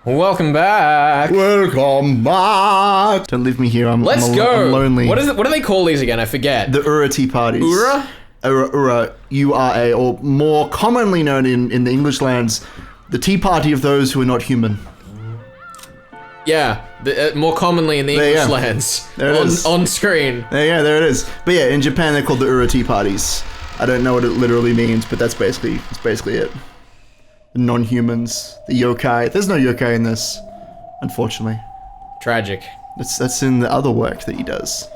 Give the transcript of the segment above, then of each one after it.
Welcome back. Welcome back. Don't leave me here. Let's go. I'm lonely. What is it? What do they call these again? I forget. The Ura tea parties. Ura? Ura, U-R-A, or more commonly known in the English lands, the tea party of those who are not human. Yeah, more commonly in the English lands. There it is. On screen. There it is. But yeah, in Japan they're called the Ura tea parties. I don't know what it literally means, but that's basically it. The non-humans, the yokai. There's no yokai in this, unfortunately. Tragic. That's in the other work that he does.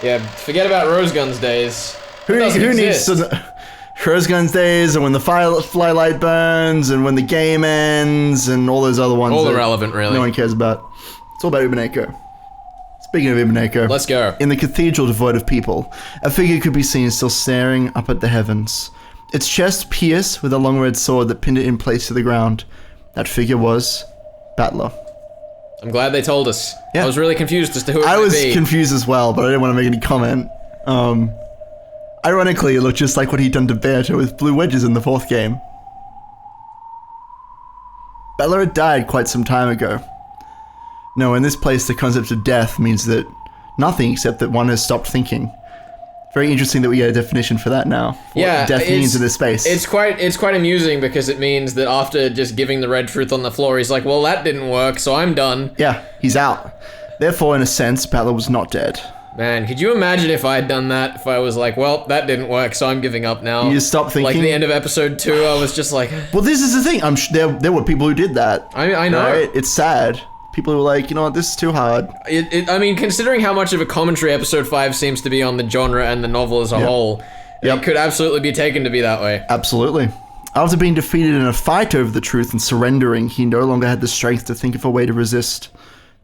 Yeah, forget about Rosegun's days. Who needs to... Rosegun's days, and when the firelight burns, and when the game ends, and all those other ones. All irrelevant, really. No one cares about. It's all about Umineko. Speaking of Umineko. Let's go. In the cathedral devoid of people, a figure could be seen still staring up at the heavens. Its chest pierced with a long red sword that pinned it in place to the ground. That figure was... Battler. I'm glad they told us. Yeah. I was really confused as to who it I might was be. confused as well, but I didn't want to make any comment. Ironically, it looked just like what he'd done to Beata with blue wedges in the fourth game. Battler had died quite some time ago. No, in this place, the concept of death means that nothing except that one has stopped thinking. Very interesting that we get a definition for that now. What death means in this space. It's quite amusing because it means that after just giving the red truth on the floor, he's like, well, that didn't work, so I'm done. Yeah, he's out. Therefore, in a sense, Battler was not dead. Man, could you imagine if I had done that? If I was like, well, that didn't work, so I'm giving up now. You just stop thinking? Like the end of episode 2, I was just like... Well, this is the thing. I'm there were people who did that. I know. Right? It's sad. People who were like, you know what, this is too hard. I mean, considering how much of a commentary episode 5 seems to be on the genre and the novel as a whole, it could absolutely be taken to be that way. Absolutely. After being defeated in a fight over the truth and surrendering, he no longer had the strength to think of a way to resist.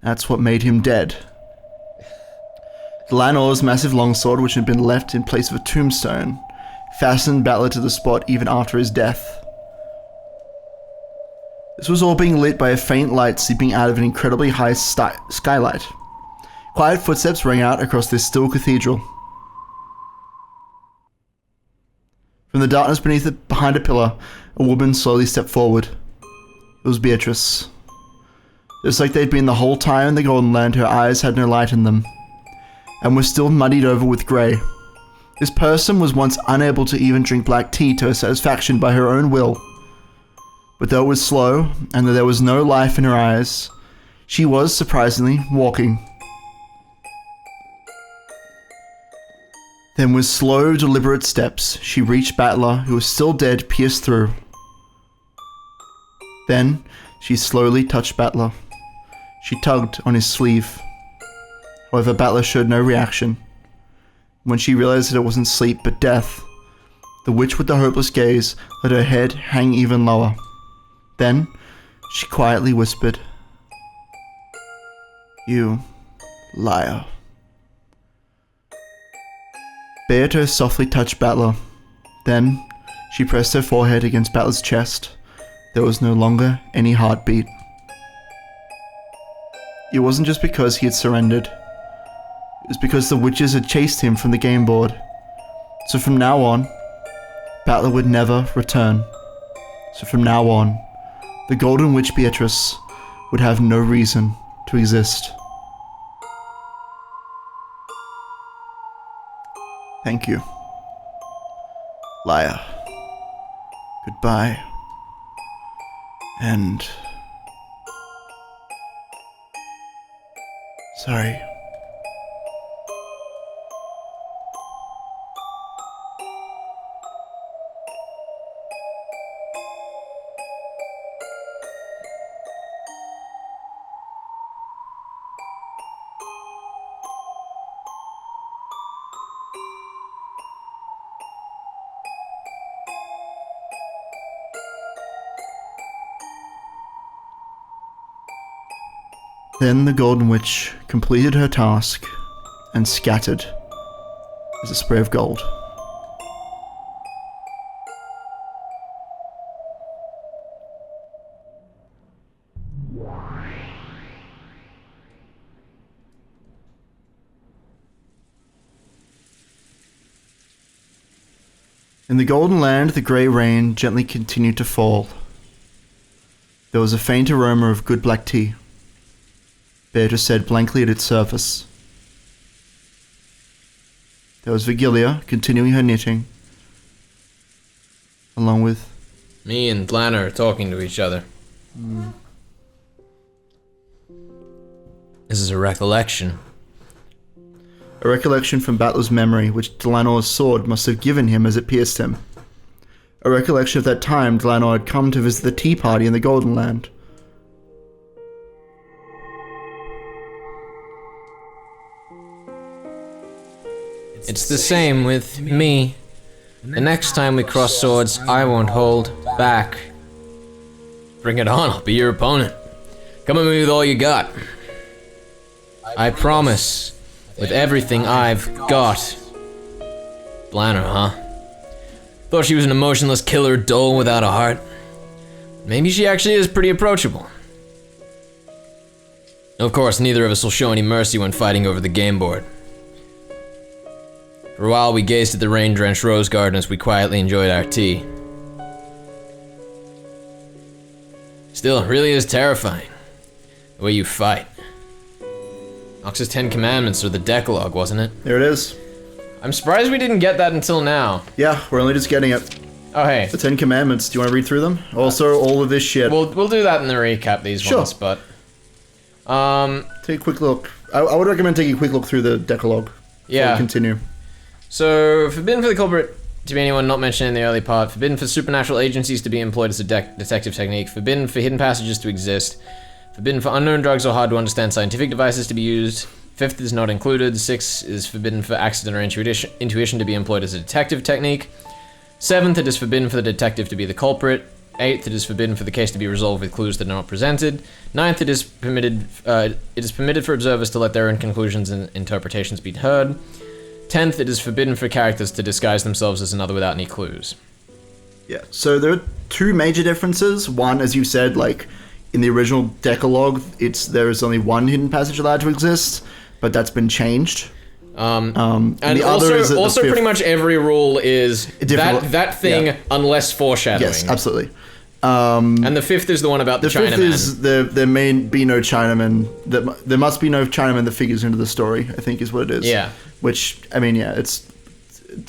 That's what made him dead. Lanor's massive longsword, which had been left in place of a tombstone, fastened Battler to the spot even after his death. This was all being lit by a faint light seeping out of an incredibly high skylight. Quiet footsteps rang out across this still cathedral. From the darkness behind a pillar, a woman slowly stepped forward. It was Beatrice. Just like they'd been the whole time in the Golden Land, her eyes had no light in them, and were still muddied over with grey. This person was once unable to even drink black tea to her satisfaction by her own will. But though it was slow, and though there was no life in her eyes, she was, surprisingly, walking. Then with slow, deliberate steps, she reached Battler, who was still dead, pierced through. Then, she slowly touched Battler. She tugged on his sleeve. However, Battler showed no reaction. When she realized that it wasn't sleep but death, the witch with the hopeless gaze let her head hang even lower. Then, she quietly whispered, "You liar." Beata softly touched Battler. Then, she pressed her forehead against Battler's chest. There was no longer any heartbeat. It wasn't just because he had surrendered. It was because the witches had chased him from the game board. So from now on, Battler would never return. So from now on, the Golden Witch Beatrice would have no reason to exist. Thank you. Liar. Goodbye. And... sorry. Then the Golden Witch completed her task and scattered as a spray of gold. In the Golden Land, the grey rain gently continued to fall. There was a faint aroma of good black tea. Beatrice said blankly at its surface. There was Vigilia, continuing her knitting, along with... Me and Blanner are talking to each other. This is a recollection. A recollection from Battler's memory, which Delanor's sword must have given him as it pierced him. A recollection of that time Delanor had come to visit the tea party in the Golden Land. It's the same with me. The next time we cross swords, I won't hold back. Bring it on, I'll be your opponent. Come at me with all you got. I promise, with everything I've got. Blanner, huh? Thought she was an emotionless killer, dull without a heart. Maybe she actually is pretty approachable. Of course, neither of us will show any mercy when fighting over the game board. For a while, we gazed at the rain-drenched rose garden as we quietly enjoyed our tea. Still, it really is terrifying, the way you fight. Knox's 10 Commandments, or the Decalogue, wasn't it? There it is. I'm surprised we didn't get that until now. Yeah, we're only just getting it. Oh, hey. The 10 Commandments. Do you want to read through them? Also, all of this shit. We'll do that in the recap, these ones, but... Take a quick look. I would recommend taking a quick look through the Decalogue. Yeah. Continue. So, forbidden for the culprit to be anyone not mentioned in the early part, forbidden for supernatural agencies to be employed as a detective technique, forbidden for hidden passages to exist, forbidden for unknown drugs or hard to understand scientific devices to be used, 5th is not included, 6 is forbidden for accident or intuition to be employed as a detective technique, 7th it is forbidden for the detective to be the culprit, 8th it is forbidden for the case to be resolved with clues that are not presented, 9th it is permitted for observers to let their own conclusions and interpretations be heard, 10th, it is forbidden for characters to disguise themselves as another without any clues. Yeah, so there are two major differences. One, as you said, like, in the original Decalogue, there is only one hidden passage allowed to exist, but that's been changed. And the also, other is that also pretty much every rule is that thing, yeah. Unless foreshadowing. Yes, absolutely. And the 5th is the one about the Chinaman. The 5th is there may be no Chinaman. There must be no Chinaman that figures into the story, I think is what it is. Yeah. Which, I mean, yeah, it's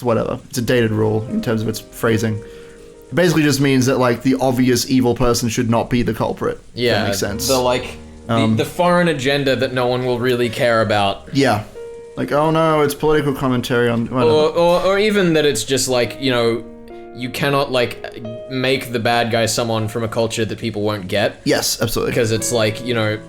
whatever. It's a dated rule in terms of its phrasing. It basically just means that, like, the obvious evil person should not be the culprit. Yeah. That makes sense. The foreign agenda that no one will really care about. Yeah. Like, oh no, it's political commentary on... Or even that it's just like, you know, you cannot, like, make the bad guy someone from a culture that people won't get. Yes, absolutely. Because it's like, you know...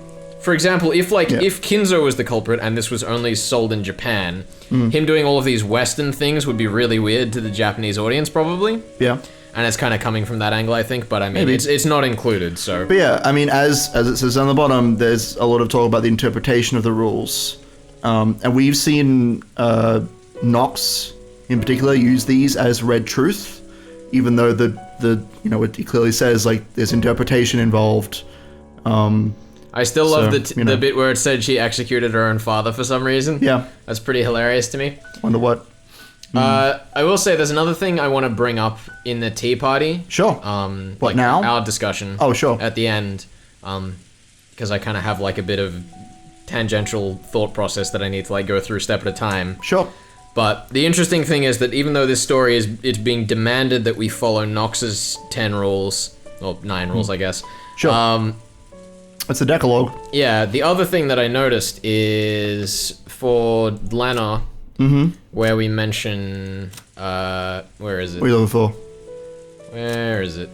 For example, if Kinzo was the culprit and this was only sold in Japan, him doing all of these Western things would be really weird to the Japanese audience, probably. Yeah. And it's kind of coming from that angle, I think, but I mean, it's not included, so... But yeah, I mean, as it says on the bottom, there's a lot of talk about the interpretation of the rules. And we've seen Knox, in particular, use these as red truth, even though it clearly says, like, there's interpretation involved. I still love the bit where it said she executed her own father for some reason. Yeah. That's pretty hilarious to me. Wonder what. I will say there's another thing I want to bring up in the tea party. Sure. What, now? Our discussion. Oh, sure. At the end. Because I kind of have like a bit of tangential thought process that I need to like go through step at a time. Sure. But the interesting thing is that even though this story it's being demanded that we follow Knox's 10 rules, or 9 rules, I guess. Sure. It's a Decalogue. Yeah, the other thing that I noticed is for Lana, where we mention, where is it? What are you looking for? Where is it?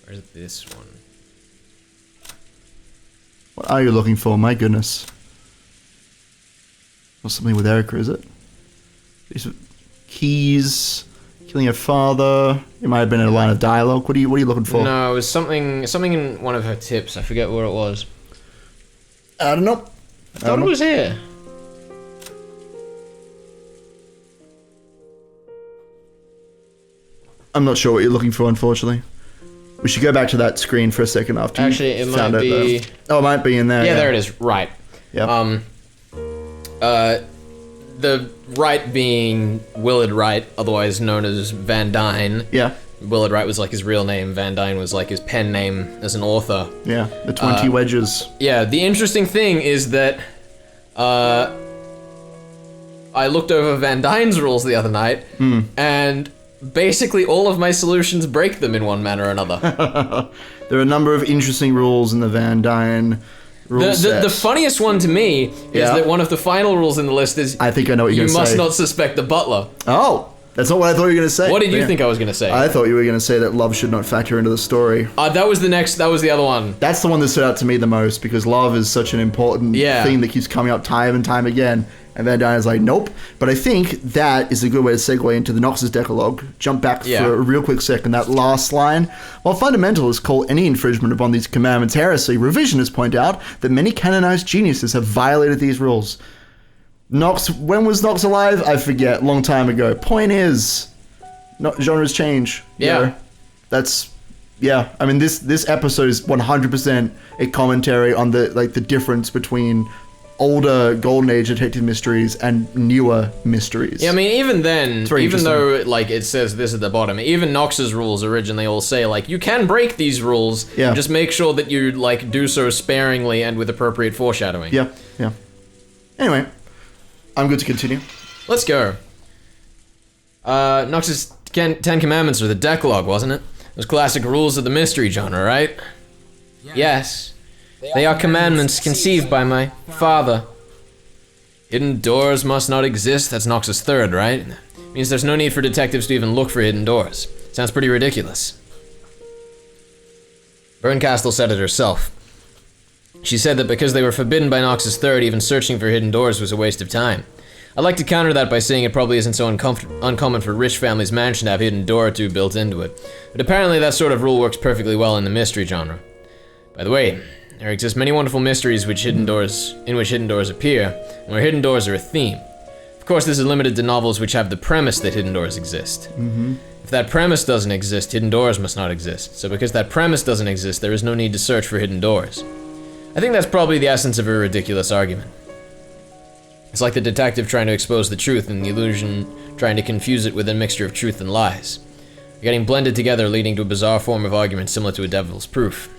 Where's this one? What are you looking for? My goodness. Or something with Erica, is it? These are keys... Killing her father. It might have been a line of dialogue. What are you looking for? No, it was something in one of her tips. I forget what it was. I don't know. I thought it was here. I'm not sure what you're looking for, unfortunately. We should go back to that screen for a second after Actually, it might be... Oh, it might be in there. Yeah, there it is. Right. Yeah. The Wright being Willard Wright, otherwise known as Van Dyne. Yeah. Willard Wright was like his real name, Van Dyne was like his pen name as an author. Yeah, the 20 wedges. Yeah, the interesting thing is that I looked over Van Dyne's rules the other night, and basically all of my solutions break them in one manner or another. There are a number of interesting rules in the Van Dyne rule set. The funniest one to me is that one of the final rules in the list is I think I know what you're going to say. You must not suspect the butler. Oh, that's not what I thought you were going to say. What did you think I was going to say? I thought you were going to say that love should not factor into the story. That was the other one. That's the one that stood out to me the most, because love is such an important thing that keeps coming up time and time again. And Van Dyne is like, nope. But I think that is a good way to segue into the Knox's Decalogue. Jump back for a real quick second. That last line. While fundamentalists call any infringement upon these commandments heresy, revisionists point out that many canonized geniuses have violated these rules. Knox, when was Knox alive? I forget. Long time ago. Point is, genres change. Yeah. I mean, this episode is 100% a commentary on the difference between older Golden Age detective mysteries and newer mysteries. Yeah, I mean, even then, even though, like, it says this at the bottom, even Knox's rules originally all say, like, you can break these rules, just make sure that you, like, do so sparingly and with appropriate foreshadowing. Yeah. Anyway, I'm good to continue. Let's go. Knox's Ten Commandments are the Decalogue, wasn't it? Those classic rules of the mystery genre, right? Yes. They are commandments conceived by my father. Hidden doors must not exist. That's Knox's third, right? Means there's no need for detectives to even look for hidden doors. Sounds pretty ridiculous. Berncastle said it herself. She said that because they were forbidden by Knox's third, even searching for hidden doors was a waste of time. I'd like to counter that by saying it probably isn't so uncommon for rich families' mansion to have a hidden door or two built into it. But apparently that sort of rule works perfectly well in the mystery genre. By the way, there exist many wonderful mysteries in which hidden doors appear, and where hidden doors are a theme. Of course, this is limited to novels which have the premise that hidden doors exist. If that premise doesn't exist, hidden doors must not exist. So because that premise doesn't exist, there is no need to search for hidden doors. I think that's probably the essence of a ridiculous argument. It's like the detective trying to expose the truth and the illusion trying to confuse it with a mixture of truth and lies. They're getting blended together, leading to a bizarre form of argument similar to a devil's proof.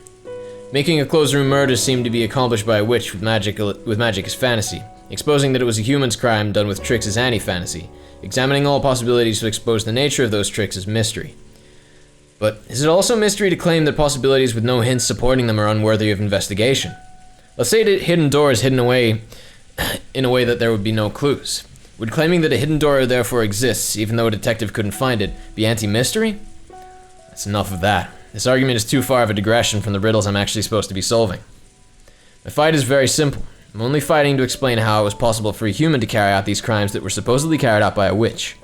Making a closed-room murder seemed to be accomplished by a witch with magic as fantasy. Exposing that it was a human's crime done with tricks is anti-fantasy. Examining all possibilities to expose the nature of those tricks is mystery. But is it also mystery to claim that possibilities with no hints supporting them are unworthy of investigation? Let's say that hidden door is hidden away in a way that there would be no clues. Would claiming that a hidden door therefore exists, even though a detective couldn't find it, be anti-mystery? That's enough of that. This argument is too far of a digression from the riddles I'm actually supposed to be solving. My fight is very simple. I'm only fighting to explain how it was possible for a human to carry out these crimes that were supposedly carried out by a witch.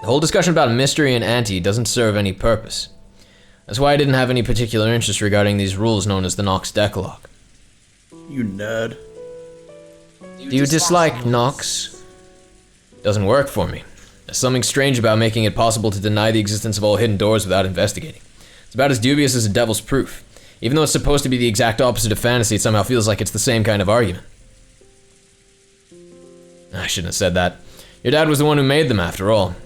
The whole discussion about mystery and anti doesn't serve any purpose. That's why I didn't have any particular interest regarding these rules known as the Knox Decalogue. You nerd. Do you dislike Knox? Doesn't work for me. There's something strange about making it possible to deny the existence of all hidden doors without investigating. It's about as dubious as a devil's proof. Even though it's supposed to be the exact opposite of fantasy, it somehow feels like it's the same kind of argument. I shouldn't have said that. Your dad was the one who made them, after all.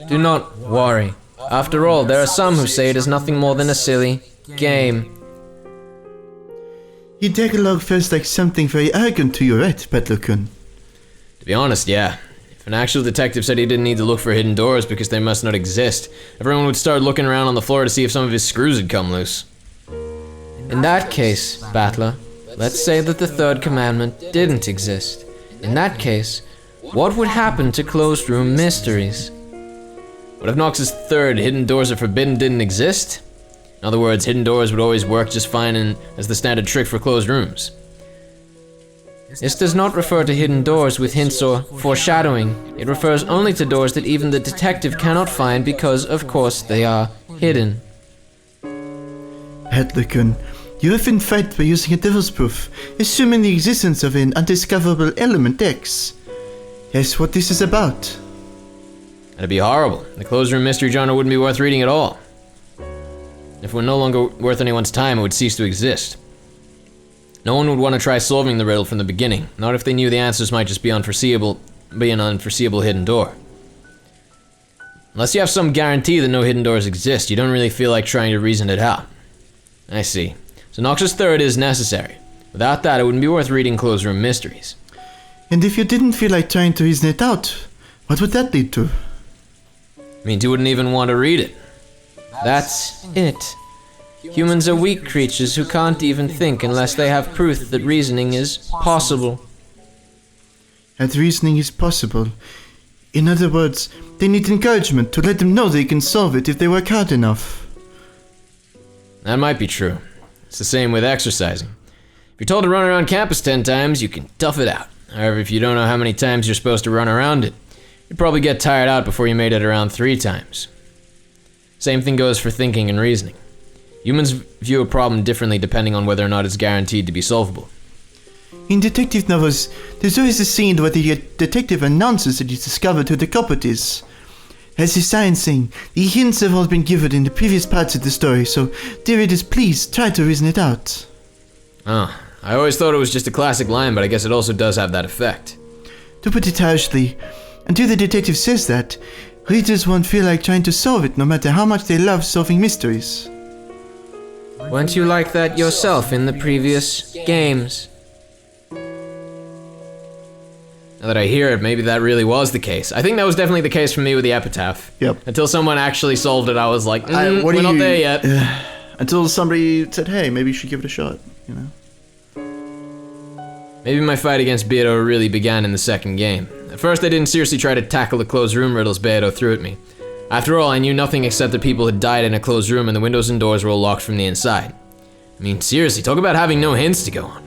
Do not worry. After all, there are some who say it is nothing more than a silly game. Your Decalogue feels like something very arrogant to you, right, Petlerkun? To be honest, yeah. If an actual detective said he didn't need to look for hidden doors because they must not exist, everyone would start looking around on the floor to see if some of his screws had come loose. In that case, Battler, let's say that the third commandment didn't exist. In that case, what would happen to closed-room mysteries? What if Knox's third hidden doors are forbidden didn't exist? In other words, hidden doors would always work just fine as the standard trick for closed rooms. This does not refer to hidden doors with hints or foreshadowing. It refers only to doors that even the detective cannot find because, of course, they are hidden. Petlerkun, you often fight by using a devil's proof, assuming the existence of an undiscoverable element X. That's what this is about. That'd be horrible. The closed room mystery genre wouldn't be worth reading at all. If it were no longer worth anyone's time, it would cease to exist. No one would want to try solving the riddle from the beginning, not if they knew the answers might just be an unforeseeable hidden door. Unless you have some guarantee that no hidden doors exist, you don't really feel like trying to reason it out. I see. So Knox's third is necessary. Without that, it wouldn't be worth reading closed room mysteries. And if you didn't feel like trying to reason it out, what would that lead to? Means you wouldn't even want to read it. That's it. Humans are weak creatures who can't even think unless they have proof that reasoning is possible. That reasoning is possible. In other words, they need encouragement to let them know they can solve it if they work hard enough. That might be true. It's the same with exercising. If you're told to run around campus 10 times, you can tough it out. However, if you don't know how many times you're supposed to run around it, you'd probably get tired out before you made it around 3 times. Same thing goes for thinking and reasoning. Humans view a problem differently depending on whether or not it's guaranteed to be solvable. In detective novels, there's always a scene where the detective announces that he's discovered who the culprit is. As a sign saying, the hints have all been given in the previous parts of the story, so dear readers, please try to reason it out. Oh, I always thought it was just a classic line, but I guess it also does have that effect. To put it harshly, until the detective says that, readers won't feel like trying to solve it no matter how much they love solving mysteries. Weren't you like that yourself in the previous games? Now that I hear it, maybe that really was the case. I think that was definitely the case for me with the epitaph. Yep. Until someone actually solved it, I was like, we're not there yet. Until somebody said, hey, maybe you should give it a shot, you know? Maybe my fight against Beato really began in the second game. At first I didn't seriously try to tackle the closed room riddles Beato threw at me. After all, I knew nothing except that people had died in a closed room and the windows and doors were all locked from the inside. I mean, seriously, talk about having no hints to go on.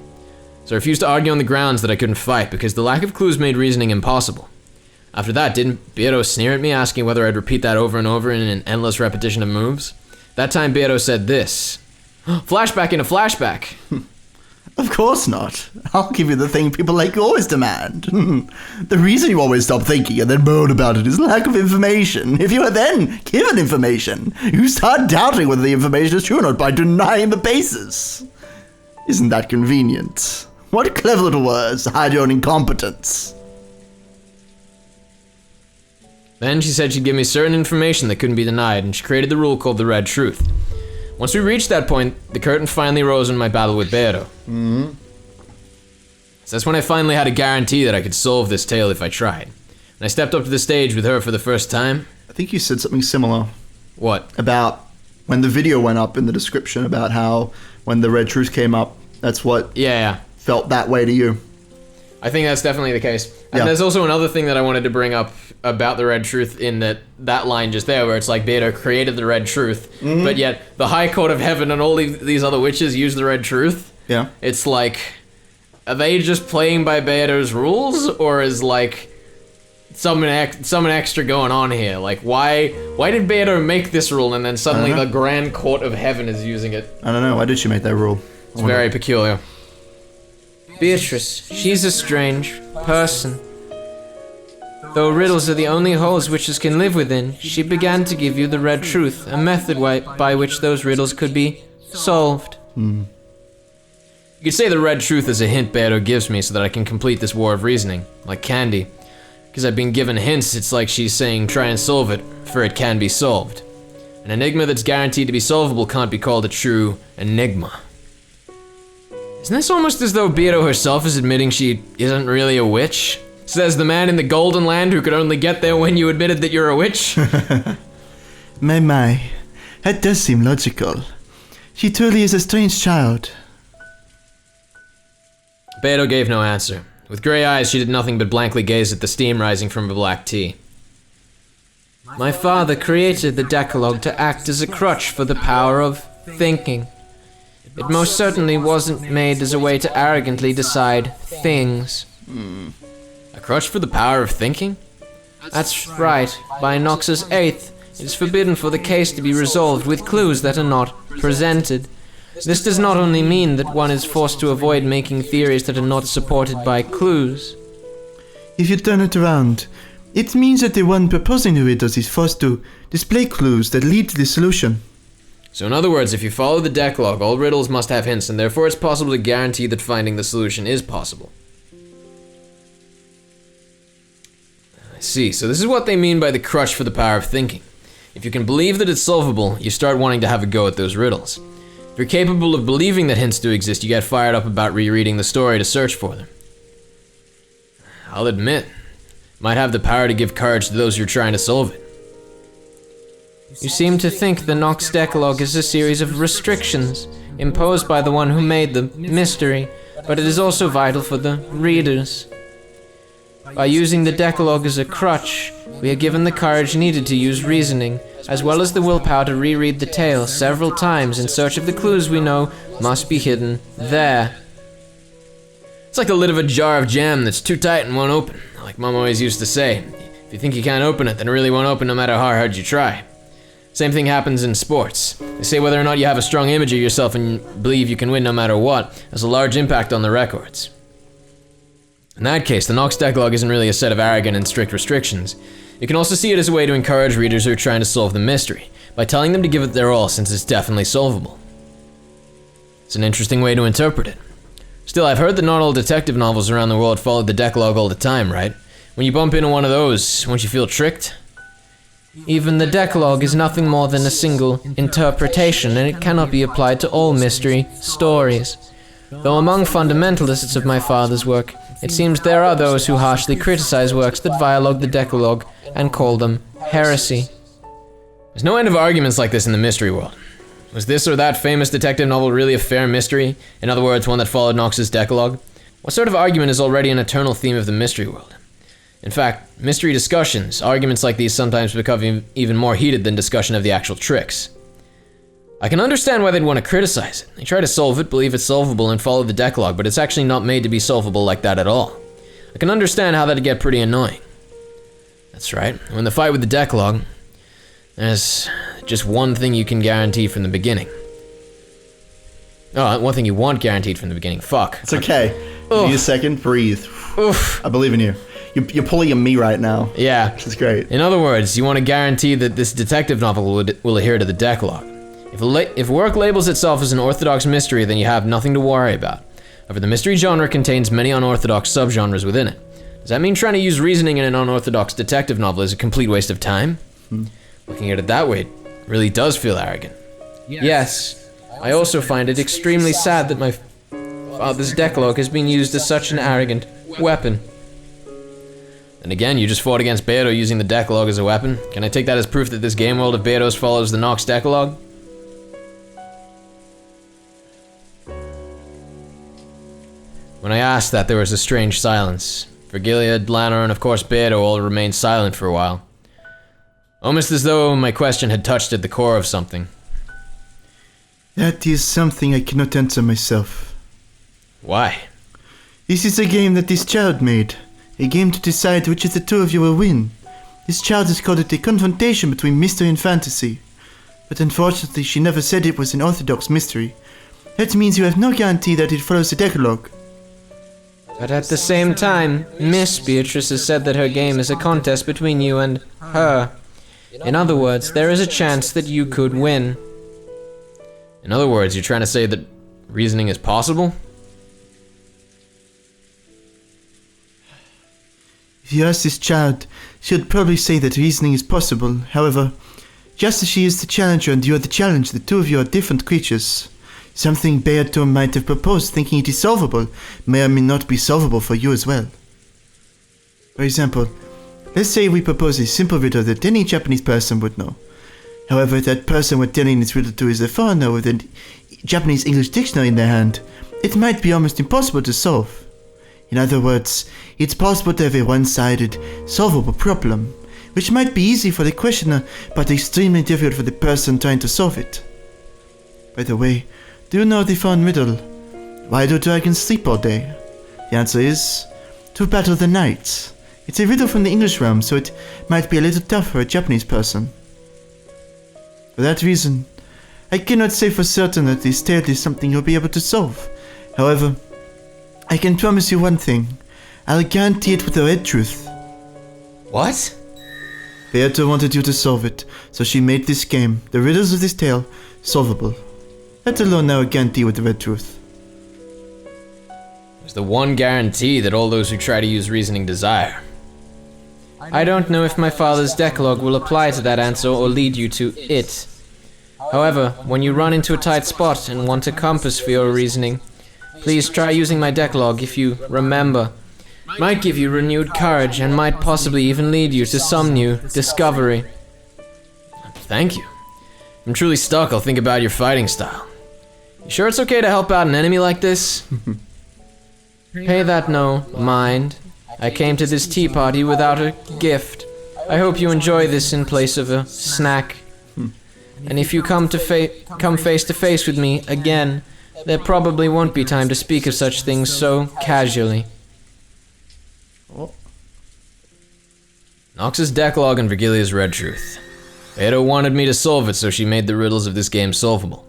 So I refused to argue on the grounds that I couldn't fight because the lack of clues made reasoning impossible. After that, didn't Beato sneer at me, asking whether I'd repeat that over and over in an endless repetition of moves? That time Beato said this. Flashback in a flashback. Of course not. I'll give you the thing people like you always demand. The reason you always stop thinking and then moan about it is lack of information. If you are then given information, you start doubting whether the information is true or not by denying the basis. Isn't that convenient? What clever little words to hide your own incompetence. Then she said she'd give me certain information that couldn't be denied, and she created the rule called the Red Truth. Once we reached that point, the curtain finally rose on my battle with Beato. So that's when I finally had a guarantee that I could solve this tale if I tried. And I stepped up to the stage with her for the first time. I think you said something similar. What? About when the video went up in the description about how when the Red Truth came up, that's what felt that way to you. I think that's definitely the case. And there's also another thing that I wanted to bring up about the Red Truth in that line just there, where it's like Beato created the Red Truth, but yet the High Court of Heaven and all these other witches use the Red Truth. Yeah. It's like, are they just playing by Beato's rules, or is like something extra going on here? Like, why did Beato make this rule and then suddenly the Grand Court of Heaven is using it? I don't know. Why did she make that rule? It's very peculiar. Beatrice, she's a strange person. Though riddles are the only holes witches can live within, she began to give you the Red Truth, a method by which those riddles could be solved. You could say the Red Truth is a hint Beato gives me so that I can complete this war of reasoning, like candy. Because I've been given hints, it's like she's saying try and solve it, for it can be solved. An enigma that's guaranteed to be solvable can't be called a true enigma. Isn't this almost as though Beato herself is admitting she isn't really a witch? Says the man in the Golden Land who could only get there when you admitted that you're a witch? My, that does seem logical. She truly is a strange child. Beato gave no answer. With grey eyes, she did nothing but blankly gaze at the steam rising from a black tea. My father created the Decalogue to act as a crutch for the power of thinking. It most certainly wasn't made as a way to arrogantly decide things. A crutch for the power of thinking? That's right. By Knox's 8th, it is forbidden for the case to be resolved with clues that are not presented. This does not only mean that one is forced to avoid making theories that are not supported by clues. If you turn it around, it means that the one proposing the riddles is forced to display clues that lead to the solution. So in other words, if you follow the Decalogue, all riddles must have hints, and therefore it's possible to guarantee that finding the solution is possible. I See, so this is what they mean by the crutch for the power of thinking. If you can believe that it's solvable, you start wanting to have a go at those riddles. If you're capable of believing that hints do exist, you get fired up about rereading the story to search for them. I'll admit, might have the power to give courage to those who are trying to solve it. You seem to think the Knox Decalogue is a series of restrictions imposed by the one who made the mystery, but it is also vital for the readers. By using the Decalogue as a crutch, we are given the courage needed to use reasoning, as well as the willpower to reread the tale several times in search of the clues we know must be hidden there. It's like the lid of a jar of jam that's too tight and won't open. Like Mom always used to say, if you think you can't open it, then it really won't open no matter how hard you try. Same thing happens in sports. They say whether or not you have a strong image of yourself and believe you can win no matter what has a large impact on the records. In that case, the Knox Decalogue isn't really a set of arrogant and strict restrictions. You can also see it as a way to encourage readers who are trying to solve the mystery, by telling them to give it their all since it's definitely solvable. It's an interesting way to interpret it. Still, I've heard that not all detective novels around the world follow the Decalogue all the time, right? When you bump into one of those, won't you feel tricked? Even the Decalogue is nothing more than a single interpretation, and it cannot be applied to all mystery stories. Though among fundamentalists of my father's work, it seems there are those who harshly criticize works that violate the Decalogue and call them heresy. There's no end of arguments like this in the mystery world. Was this or that famous detective novel really a fair mystery? In other words, one that followed Knox's Decalogue? What sort of argument is already an eternal theme of the mystery world? In fact, mystery discussions, arguments like these sometimes become even more heated than discussion of the actual tricks. I can understand why they'd want to criticize it. They try to solve it, believe it's solvable, and follow the Decalogue, but it's actually not made to be solvable like that at all. I can understand how that'd get pretty annoying. That's right, when the fight with the Decalogue, there's just one thing you can guarantee from the beginning. Oh, one thing you want guaranteed from the beginning. Fuck. It's okay. Need a second, breathe. Oof. I believe in you. You're pulling a me right now. Yeah. This is great. In other words, you want to guarantee that this detective novel will adhere to the Decalogue. If work labels itself as an orthodox mystery, then you have nothing to worry about. However, the mystery genre contains many unorthodox subgenres within it. Does that mean trying to use reasoning in an unorthodox detective novel is a complete waste of time? Looking at it that way, it really does feel arrogant. Yes, I also find it extremely sad that my father's Decalogue has been used as such an arrogant weapon. And again, you just fought against Beato using the Decalogue as a weapon. Can I take that as proof that this game world of Beato's follows the Knox Decalogue? When I asked that, there was a strange silence. For Gilead, Lanner, and of course Beato all remained silent for a while. Almost as though my question had touched at the core of something. That is something I cannot answer myself. Why? This is a game that this child made. A game to decide which of the two of you will win. This child has called it a confrontation between mystery and fantasy. But unfortunately, she never said it was an orthodox mystery. That means you have no guarantee that it follows the Decalogue. But at the same time, Miss Beatrice has said that her game is a contest between you and her. In other words, there is a chance that you could win. In other words, you're trying to say that reasoning is possible? If you ask this child, she would probably say that reasoning is possible. However, just as she is the challenger and you are the challenge, the two of you are different creatures. Something Beato might have proposed thinking it is solvable may or may not be solvable for you as well. For example, let's say we propose a simple riddle that any Japanese person would know. However, if that person we're telling this riddle to is a foreigner with a Japanese English dictionary in their hand, it might be almost impossible to solve. In other words, it's possible to have a one-sided, solvable problem, which might be easy for the questioner, but extremely difficult for the person trying to solve it. By the way, do you know the fun riddle? Why do dragons sleep all day? The answer is, to battle the night. It's a riddle from the English realm, so it might be a little tough for a Japanese person. For that reason, I cannot say for certain that this tale is something you'll be able to solve. However, I can promise you one thing. I'll guarantee it with the red truth. What? Beato wanted you to solve it, so she made this game, the riddles of this tale, solvable. Let alone now a guarantee with the red truth. There's the one guarantee that all those who try to use reasoning desire. I don't know if my father's Decalogue will apply to that answer or lead you to it. However, when you run into a tight spot and want a compass for your reasoning, please try using my Decalogue if you remember. It might give you renewed courage and might possibly even lead you to some new discovery. Thank you. If I'm truly stuck, I'll think about your fighting style. You sure it's okay to help out an enemy like this? Pay that no mind. I came to this tea party without a gift. I hope you enjoy this in place of a snack. And if you come face to face with me again, there probably won't be time to speak of such things so casually. Knox's Decalogue and Virgilia's Red Truth. Beto wanted me to solve it, so she made the riddles of this game solvable.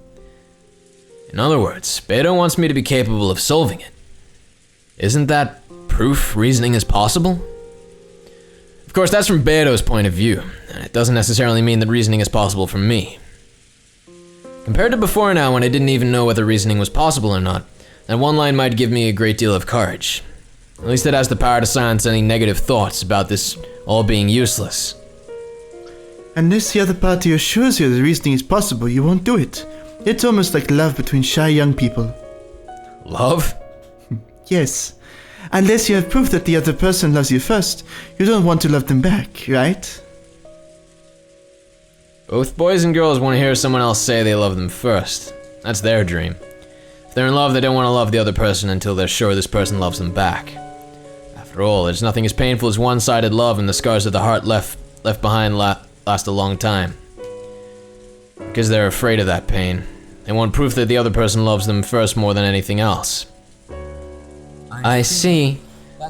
In other words, Beto wants me to be capable of solving it. Isn't that proof reasoning is possible? Of course, that's from Beto's point of view, and it doesn't necessarily mean that reasoning is possible for me. Compared to before now, when I didn't even know whether reasoning was possible or not, that one line might give me a great deal of courage. At least it has the power to silence any negative thoughts about this all being useless. Unless the other party assures you that reasoning is possible, you won't do it. It's almost like love between shy young people. Love? Yes. Unless you have proof that the other person loves you first, you don't want to love them back, right? Both boys and girls want to hear someone else say they love them first. That's their dream. If they're in love, they don't want to love the other person until they're sure this person loves them back. After all, there's nothing as painful as one-sided love, and the scars of the heart left behind last a long time. Because they're afraid of that pain. They want proof that the other person loves them first more than anything else. I see.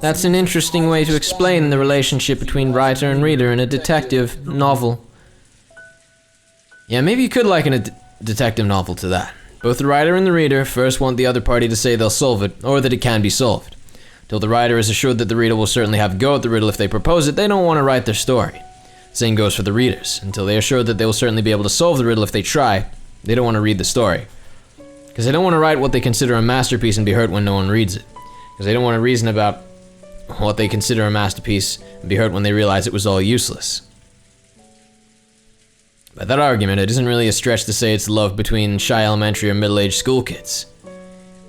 That's an interesting way to explain the relationship between writer and reader in a detective novel. Yeah, maybe you could liken a detective novel to that. Both the writer and the reader first want the other party to say they'll solve it, or that it can be solved. Till the writer is assured that the reader will certainly have a go at the riddle if they propose it, they don't want to write their story. Same goes for the readers. Until they are sure that they will certainly be able to solve the riddle if they try, they don't want to read the story. Because they don't want to write what they consider a masterpiece and be hurt when no one reads it. Because they don't want to reason about what they consider a masterpiece and be hurt when they realize it was all useless. By that argument, it isn't really a stretch to say it's love between shy elementary or middle-aged school kids.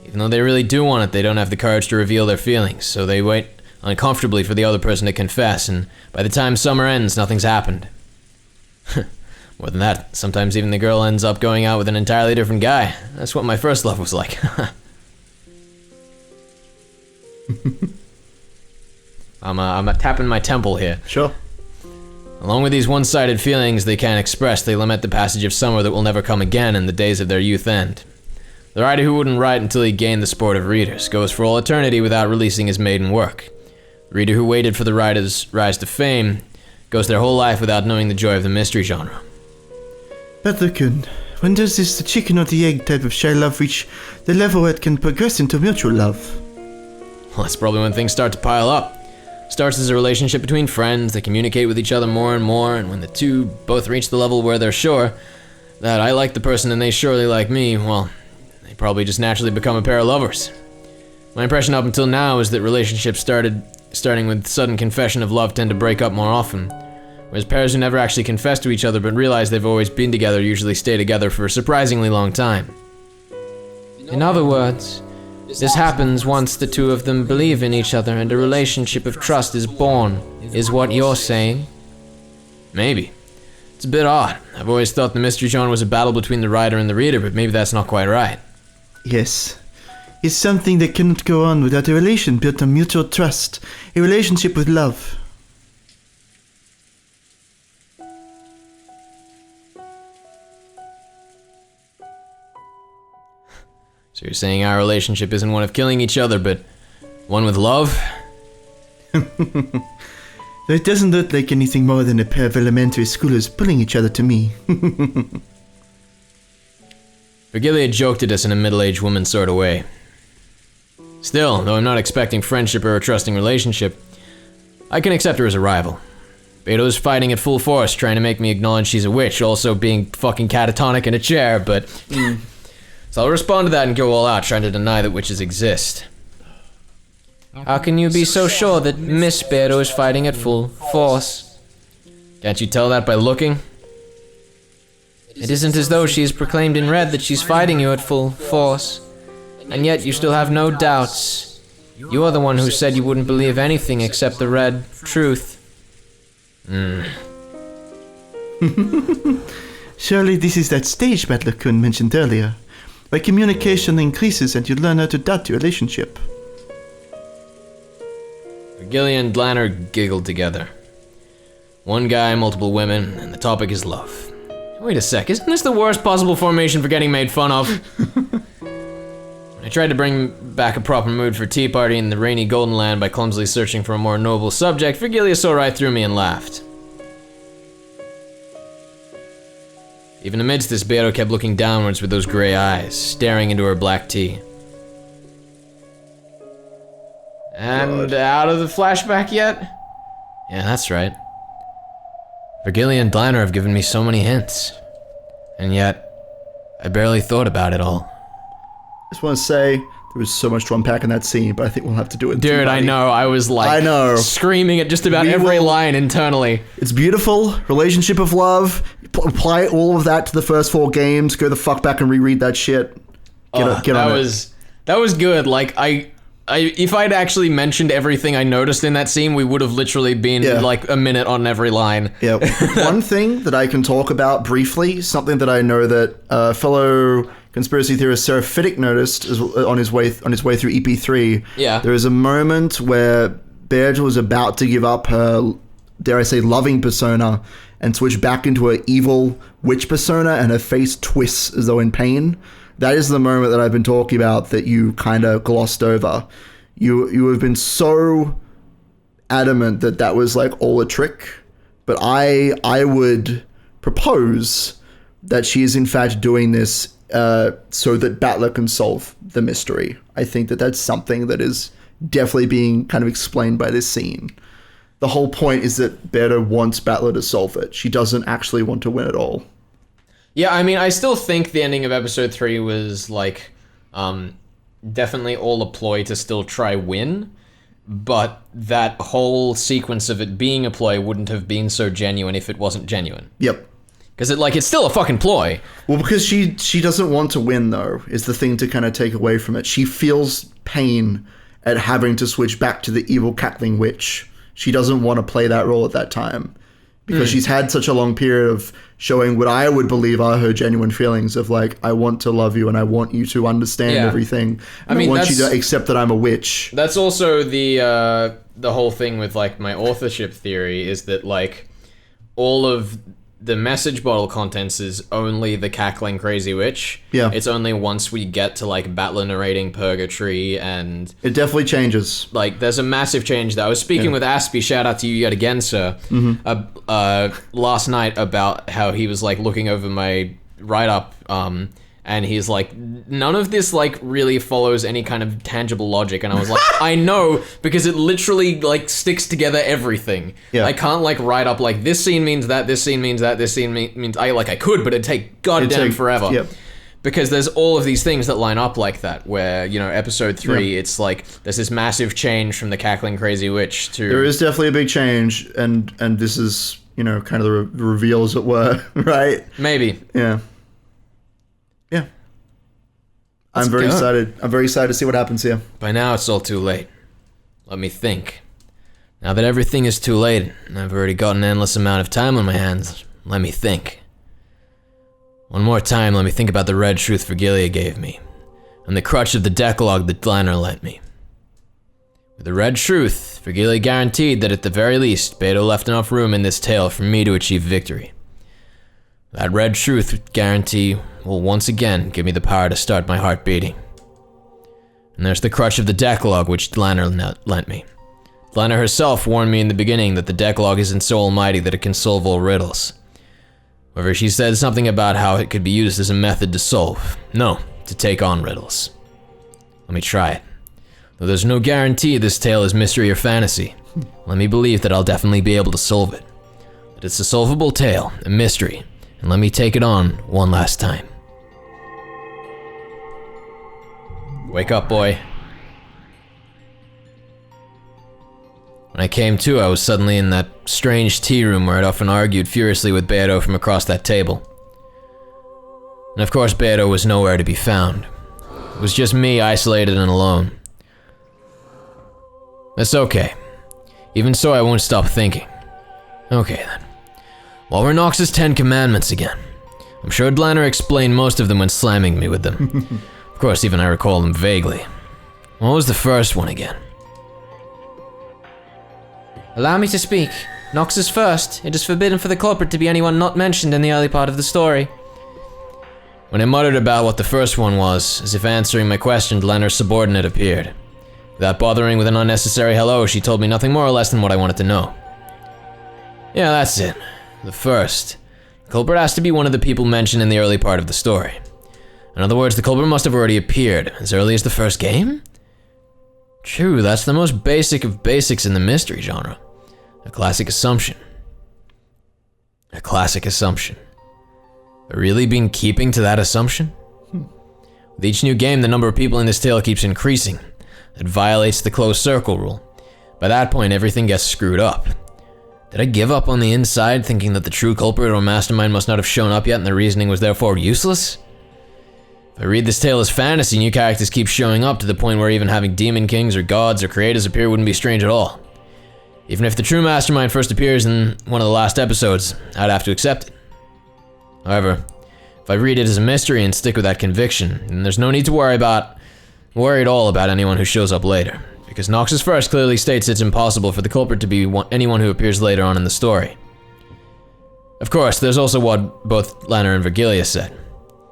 Even though they really do want it, they don't have the courage to reveal their feelings, so they wait uncomfortably for the other person to confess, and by the time summer ends, nothing's happened. More than that, sometimes even the girl ends up going out with an entirely different guy. That's what my first love was like. I'm tapping my temple here. Sure. Along with these one-sided feelings they can't express, they lament the passage of summer that will never come again and the days of their youth end. The writer who wouldn't write until he gained the support of readers goes for all eternity without releasing his maiden work. The reader who waited for the writer's rise to fame goes their whole life without knowing the joy of the mystery genre. Butterkun, when does this the chicken or the egg type of shy love reach the level where it can progress into mutual love? Well, that's probably when things start to pile up. Starts as a relationship between friends, they communicate with each other more and more, and when the two both reach the level where they're sure that I like the person and they surely like me, well, they probably just naturally become a pair of lovers. My impression up until now is that relationships starting with sudden confession of love tend to break up more often, whereas pairs who never actually confess to each other but realize they've always been together usually stay together for a surprisingly long time. In other words, this happens once the two of them believe in each other and a relationship of trust is born, is what you're saying? Maybe. It's a bit odd. I've always thought the mystery genre was a battle between the writer and the reader, but maybe that's not quite right. Yes. It's something that cannot go on without a relation built on mutual trust, a relationship with love. So you're saying our relationship isn't one of killing each other, but one with love? Though it doesn't look like anything more than a pair of elementary schoolers pulling each other to me. Virgilia joked at us in a middle-aged woman sort of way. Still, though I'm not expecting friendship or a trusting relationship, I can accept her as a rival. Beto's fighting at full force, trying to make me acknowledge she's a witch, also being fucking catatonic in a chair, but... So I'll respond to that and go all out, trying to deny that witches exist. How can you be so sure that Miss Beardo is fighting at full force? Can't you tell that by looking? It isn't as though she has proclaimed in red that she's fighting you at full force. And yet you still have no doubts. You are the one who said you wouldn't believe anything except the red truth. Surely this is that stage Battler Kun mentioned earlier, where communication increases and you learn how to doubt your relationship. Gilly and Lanner giggled together. One guy, multiple women, and the topic is love. Wait a sec, isn't this the worst possible formation for getting made fun of? I tried to bring back a proper mood for Tea Party in the rainy Golden Land by clumsily searching for a more noble subject. Virgilia saw right through me and laughed. Even amidst this, Beto kept looking downwards with those gray eyes, staring into her black tea. And out of the flashback yet? Yeah, that's right. Virgilia and Dlanner have given me so many hints. And yet, I barely thought about it all. I just want to say, there was so much to unpack in that scene, but I think we'll have to do it. Dude, I know, I was like, screaming at just about every line internally. It's beautiful, relationship of love, apply all of that to the first 4 games, go the fuck back and reread that shit. Get on it. That was good, like, if I'd actually mentioned everything I noticed in that scene, we would have literally been like a minute on every line. Yeah. One thing that I can talk about briefly, something that I know that fellow conspiracy theorist Seraphitic noticed is on his way through EP3. Yeah. There is a moment where Beard was about to give up her, dare I say, loving persona and switch back into her evil witch persona, and her face twists as though in pain. That is the moment that I've been talking about that you kind of glossed over. You have been so adamant that that was like all a trick, but I would propose that she is in fact doing this so that Battler can solve the mystery. I think that that's something that is definitely being kind of explained by this scene. The whole point is that Beto wants Battler to solve it. She doesn't actually want to win at all. Yeah, I mean, I still think the ending of episode 3 was, like, definitely all a ploy to still try win, but that whole sequence of it being a ploy wouldn't have been so genuine if it wasn't genuine. Yep. Because it's still a fucking ploy. Well, because she doesn't want to win, though, is the thing to kind of take away from it. She feels pain at having to switch back to the evil cackling witch. She doesn't want to play that role at that time. Because she's had such a long period of showing what I would believe are her genuine feelings of like, I want to love you and I want you to understand everything. I want you to accept that I'm a witch. That's also the whole thing with like my authorship theory is that like all of the message bottle contents is only the cackling crazy witch. Yeah. It's only once we get to like Battler narrating Purgatory and... It definitely changes. Like, there's a massive change there. I was speaking with Aspie, shout out to you yet again, sir, last night about how he was like looking over my write-up, and he's like, none of this like really follows any kind of tangible logic. And I was like, I know, because it literally like sticks together everything. Yeah. I can't like write up like this scene means that, this scene means that, this scene means I could, but it'd take goddamn forever. Yep. Because there's all of these things that line up like that, where, you know, episode 3, it's like, there's this massive change from the cackling crazy witch to... There is definitely a big change, and this is, you know, kind of the reveal, as it were, right? Maybe. Yeah. Yeah. I'm very excited. I'm very excited to see what happens here. By now, it's all too late. Let me think. Now that everything is too late, and I've already got an endless amount of time on my hands, let me think. One more time, let me think about the red truth Virgilia gave me, and the crutch of the Decalogue that Dlanner lent me. With the red truth, Virgilia guaranteed that at the very least, Beto left enough room in this tale for me to achieve victory. That red truth guarantee will once again give me the power to start my heart beating. And there's the crutch of the Decalogue which Dlanner lent me. Dlanner herself warned me in the beginning that the Decalogue isn't so almighty that it can solve all riddles. However, she said something about how it could be used as a method to solve. No, to take on riddles. Let me try it. Though there's no guarantee this tale is mystery or fantasy, let me believe that I'll definitely be able to solve it. That it's a solvable tale, a mystery, and let me take it on one last time. Wake up, boy. When I came to, I was suddenly in that strange tea room where I'd often argued furiously with Beato from across that table. And of course, Beato was nowhere to be found. It was just me, isolated and alone. That's okay. Even so, I won't stop thinking. Okay then. What were Knox's 10 commandments again? I'm sure Dlanner explained most of them when slamming me with them. Of course, even I recall them vaguely. What was the first one again? Allow me to speak. Knox is first. It is forbidden for the culprit to be anyone not mentioned in the early part of the story. When I muttered about what the first one was, as if answering my question, Dlanner's subordinate appeared. Without bothering with an unnecessary hello, she told me nothing more or less than what I wanted to know. Yeah, that's it. The first. The culprit has to be one of the people mentioned in the early part of the story. In other words, the culprit must have already appeared as early as the first game? True, that's the most basic of basics in the mystery genre. A classic assumption. A classic assumption. I've really been keeping to that assumption? With each new game, the number of people in this tale keeps increasing. It violates the closed circle rule. By that point, everything gets screwed up. Did I give up on the inside, thinking that the true culprit or mastermind must not have shown up yet and the reasoning was therefore useless? If I read this tale as fantasy, new characters keep showing up to the point where even having demon kings or gods or creators appear wouldn't be strange at all. Even if the true mastermind first appears in one of the last episodes, I'd have to accept it. However, if I read it as a mystery and stick with that conviction, then there's no need to worry at all about anyone who shows up later, because Knox's first clearly states it's impossible for the culprit to be anyone who appears later on in the story. Of course, there's also what both Lanner and Virgilia said.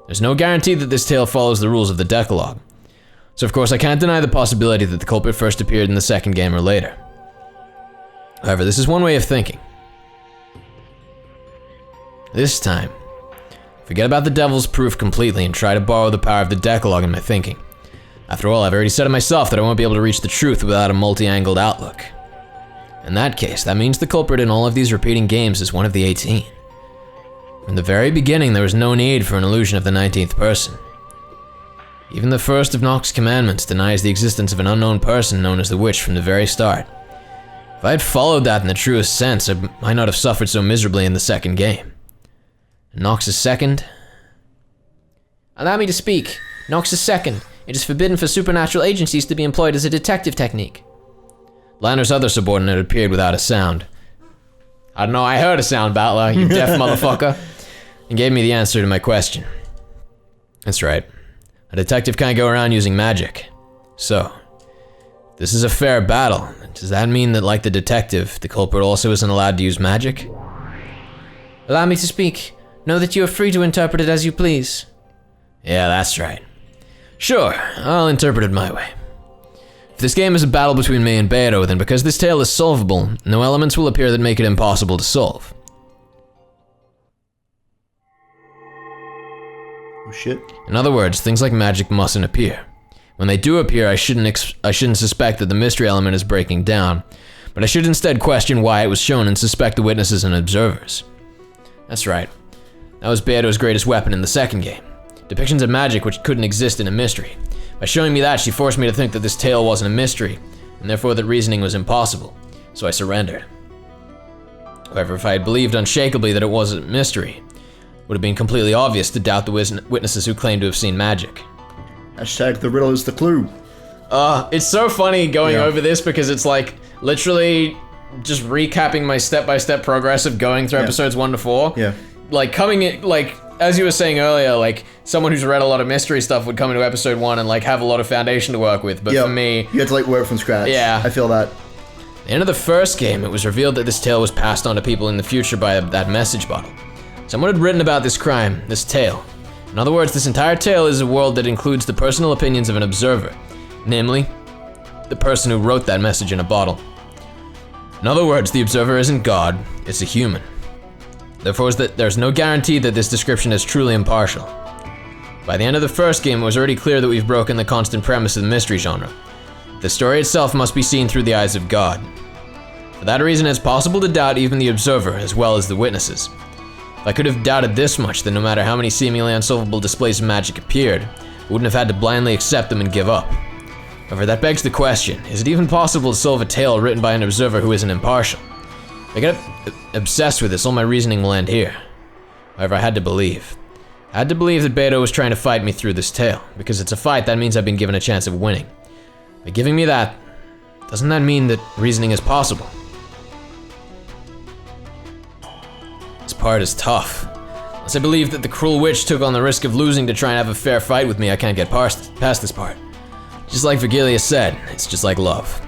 There's no guarantee that this tale follows the rules of the Decalogue. So of course I can't deny the possibility that the culprit first appeared in the second game or later. However, this is one way of thinking. This time, forget about the devil's proof completely and try to borrow the power of the Decalogue in my thinking. After all, I've already said it myself that I won't be able to reach the truth without a multi-angled outlook. In that case, that means the culprit in all of these repeating games is one of the 18. From the very beginning, there was no need for an illusion of the 19th person. Even the first of Knox's commandments denies the existence of an unknown person known as the Witch from the very start. If I had followed that in the truest sense, I might not have suffered so miserably in the second game. And Knox's second? Allow me to speak. Knox is second. It is forbidden for supernatural agencies to be employed as a detective technique. Lanner's other subordinate appeared without a sound. I don't know, I heard a sound, Battler, you deaf motherfucker. And gave me the answer to my question. That's right. A detective can't go around using magic. So, this is a fair battle. Does that mean that, like the detective, the culprit also isn't allowed to use magic? Allow me to speak. Know that you are free to interpret it as you please. Yeah, that's right. Sure, I'll interpret it my way. If this game is a battle between me and Beato, then because this tale is solvable, no elements will appear that make it impossible to solve. Oh shit. In other words, things like magic mustn't appear. When they do appear, I shouldn't suspect that the mystery element is breaking down, but I should instead question why it was shown and suspect the witnesses and observers. That's right. That was Beato's greatest weapon in the second game. Depictions of magic which couldn't exist in a mystery. By showing me that, she forced me to think that this tale wasn't a mystery, and therefore that reasoning was impossible, so I surrendered. However, if I had believed unshakably that it wasn't a mystery, it would have been completely obvious to doubt the witnesses who claimed to have seen magic. Hashtag the riddle is the clue. It's so funny going over this because it's like literally just recapping my step-by-step progress of going through episodes 1 to 4. Yeah. Like coming in, like, as you were saying earlier, like someone who's read a lot of mystery stuff would come into episode 1 and like have a lot of foundation to work with, but for me, you had to like work from scratch. Yeah. I feel that. At the end of the first game, it was revealed that this tale was passed on to people in the future by that message bottle. Someone had written about this crime, this tale. In other words, this entire tale is a world that includes the personal opinions of an observer, namely, the person who wrote that message in a bottle. In other words, the observer isn't God, it's a human. Therefore, there's no guarantee that this description is truly impartial. By the end of the first game, it was already clear that we've broken the constant premise of the mystery genre. The story itself must be seen through the eyes of God. For that reason, it's possible to doubt even the observer as well as the witnesses. If I could have doubted this much, then no matter how many seemingly unsolvable displays of magic appeared, I wouldn't have had to blindly accept them and give up. However, that begs the question, is it even possible to solve a tale written by an observer who isn't impartial? If I get obsessed with this, all my reasoning will end here. However, I had to believe. I had to believe that Beto was trying to fight me through this tale, because it's a fight, that means I've been given a chance of winning. By giving me that, doesn't that mean that reasoning is possible? This part is tough. Unless I believe that the cruel witch took on the risk of losing to try and have a fair fight with me, I can't get past this part. Just like Virgilia said, it's just like love.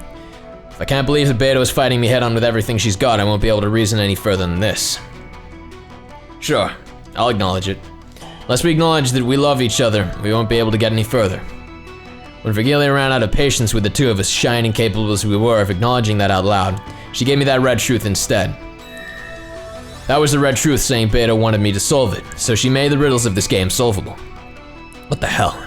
If I can't believe that Beto is fighting me head on with everything she's got, I won't be able to reason any further than this. Sure, I'll acknowledge it. Unless we acknowledge that we love each other, we won't be able to get any further. When Virgilia ran out of patience with the two of us, shy and incapable as we were of acknowledging that out loud, she gave me that red truth instead. That was the red truth saying Beto wanted me to solve it, so she made the riddles of this game solvable. What the hell?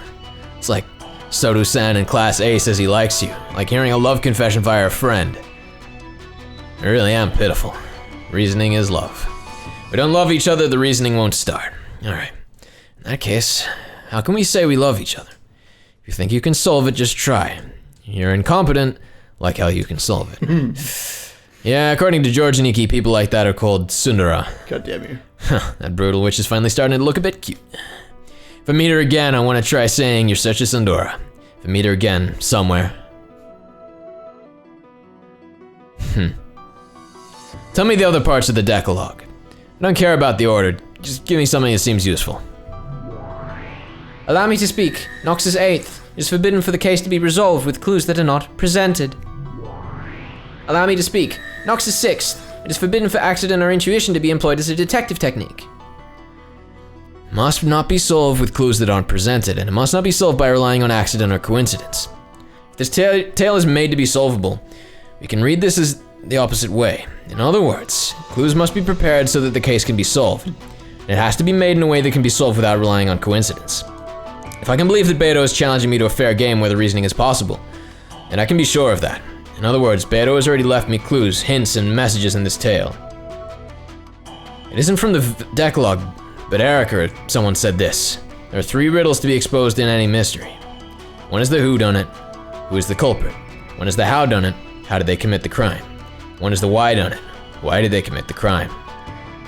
It's like Soto-san in Class A says he likes you, like hearing a love confession via a friend. I really am pitiful. Reasoning is love. If we don't love each other, the reasoning won't start. Alright. In that case, how can we say we love each other? If you think you can solve it, just try. You're incompetent, like how you can solve it. Yeah, according to George Aniki, people like that are called tsundere. God damn you. That brutal witch is finally starting to look a bit cute. If I meet her again, I want to try saying, "You're such a tsundere." If I meet her again, somewhere. Tell me the other parts of the Decalogue. I don't care about the order, just give me something that seems useful. Allow me to speak. Knox is 8th. It is forbidden for the case to be resolved with clues that are not presented. Allow me to speak. Knox is 6th. It is forbidden for accident or intuition to be employed as a detective technique. Must not be solved with clues that aren't presented, and it must not be solved by relying on accident or coincidence. If this tale is made to be solvable, we can read this as the opposite way. In other words, clues must be prepared so that the case can be solved. And it has to be made in a way that can be solved without relying on coincidence. If I can believe that Beto is challenging me to a fair game where the reasoning is possible, then I can be sure of that. In other words, Beto has already left me clues, hints, and messages in this tale. It isn't from the Decalogue, but Eric or someone said this. There are 3 riddles to be exposed in any mystery. One is the whodunit, who is the culprit? One is the howdunit, how did they commit the crime? One is the whydunit, why did they commit the crime?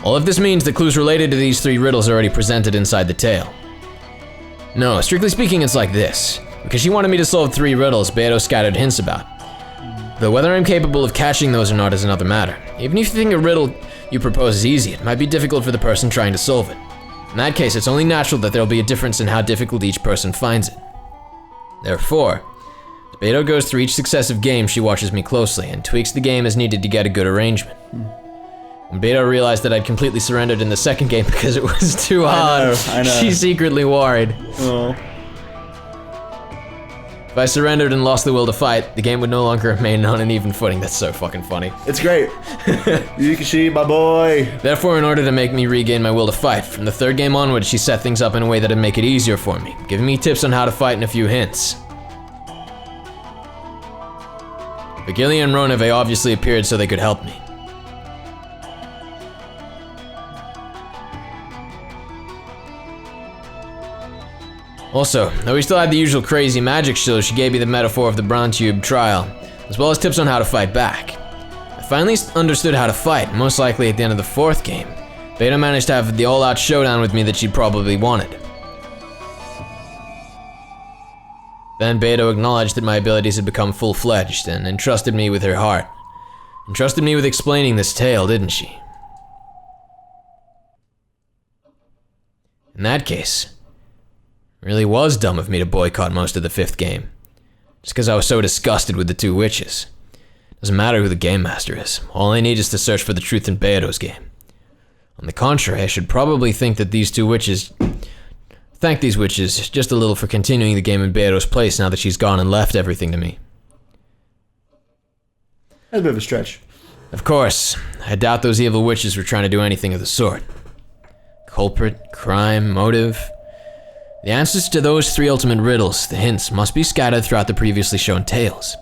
All of this means that clues related to these 3 riddles are already presented inside the tale. No, strictly speaking, it's like this. Because she wanted me to solve 3 riddles, Beto scattered hints about. Though whether I'm capable of catching those or not is another matter. Even if you think a riddle you propose is easy, it might be difficult for the person trying to solve it. In that case, it's only natural that there'll be a difference in how difficult each person finds it. Therefore, as Beto goes through each successive game, she watches me closely and tweaks the game as needed to get a good arrangement. When Beto realized that I'd completely surrendered in the second game because it was too hard, I know. she secretly worried. Oh. If I surrendered and lost the will to fight, the game would no longer remain on an even footing. That's so fucking funny. It's great. Yukishi, my boy. Therefore, in order to make me regain my will to fight, from the 3rd game onward, she set things up in a way that'd make it easier for me, giving me tips on how to fight and a few hints. Virgilia and Roneve obviously appeared so they could help me. Also, though we still had the usual crazy magic shows, she gave me the metaphor of the Brown Tube trial, as well as tips on how to fight back. I finally understood how to fight, most likely at the end of the 4th game. Beto managed to have the all-out showdown with me that she'd probably wanted. Then Beto acknowledged that my abilities had become full-fledged and entrusted me with her heart. Entrusted me with explaining this tale, didn't she? In that case, it really was dumb of me to boycott most of the 5th game. Just because I was so disgusted with the 2 witches. Doesn't matter who the game master is. All I need is to search for the truth in Beto's game. On the contrary, I should probably thank these witches just a little for continuing the game in Beto's place now that she's gone and left everything to me. That's a bit of a stretch. Of course, I doubt those evil witches were trying to do anything of the sort. Culprit, crime, motive. The answers to those 3 ultimate riddles, the hints, must be scattered throughout the previously shown tales.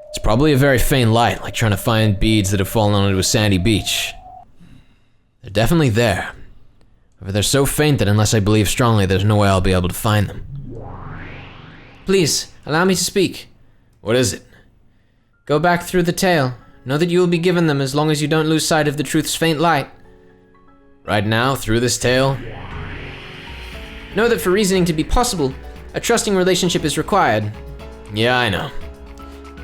It's probably a very faint light, like trying to find beads that have fallen onto a sandy beach. They're definitely there. But they're so faint that unless I believe strongly, there's no way I'll be able to find them. Please, allow me to speak. What is it? Go back through the tale. Know that you will be given them as long as you don't lose sight of the truth's faint light. Right now, through this tale? Know that for reasoning to be possible, a trusting relationship is required. Yeah, I know.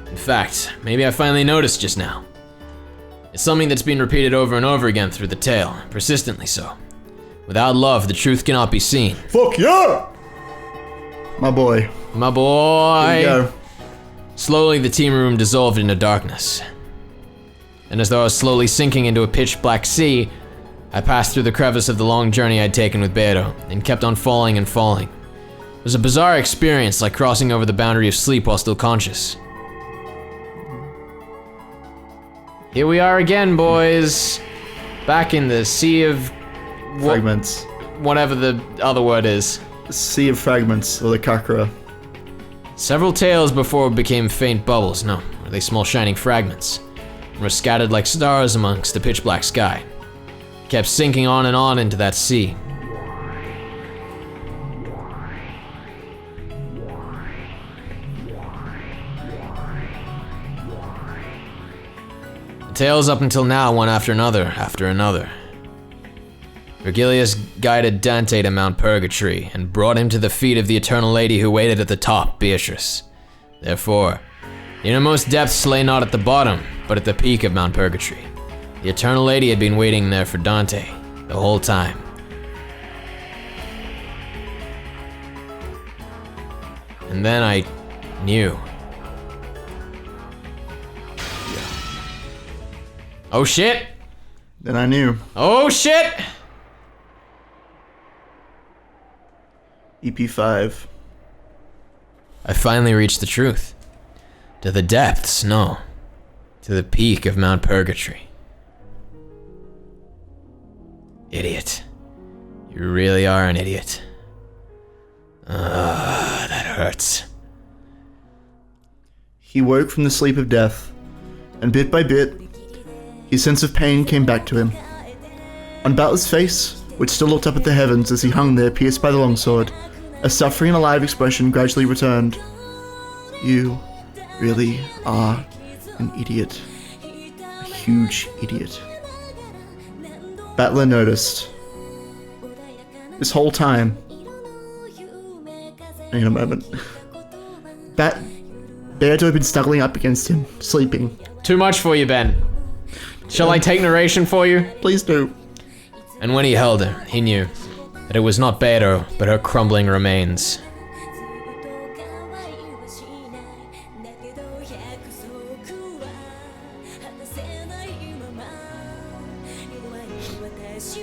In fact, maybe I finally noticed just now. It's something that's been repeated over and over again through the tale, persistently so. Without love, the truth cannot be seen. Fuck yeah! My boy. My boy! There you go. Slowly, the team room dissolved into darkness. And as though I was slowly sinking into a pitch black sea, I passed through the crevice of the long journey I'd taken with Beto, and kept on falling and falling. It was a bizarre experience, like crossing over the boundary of sleep while still conscious. Here we are again, boys. Back in the sea of... Fragments. Whatever the other word is. Sea of fragments, or the Kakra. Several tales before it became faint bubbles, no, were they small shining fragments, and were scattered like stars amongst the pitch black sky. Kept sinking on and on into that sea. The tales up until now, one after another. Virgilius guided Dante to Mount Purgatory and brought him to the feet of the Eternal Lady who waited at the top, Beatrice. Therefore, the innermost depths lay not at the bottom, but at the peak of Mount Purgatory. The Eternal Lady had been waiting there for Dante the whole time. And then I knew. Oh shit! Then I knew. Oh shit! EP5. I finally reached the truth. To the depths, no. To the peak of Mount Purgatory. Idiot. You really are an idiot. That hurts. He woke from the sleep of death, and bit by bit, his sense of pain came back to him. On Battler's face, which still looked up at the heavens as he hung there pierced by the longsword, a suffering and alive expression gradually returned. You really are an idiot. A huge idiot. Battler noticed. This whole time... Hang on a moment. Beto had been snuggling up against him, sleeping. Too much for you, Ben. Shall I take narration for you? Please do. And when he held her, he knew that it was not Beto, but her crumbling remains.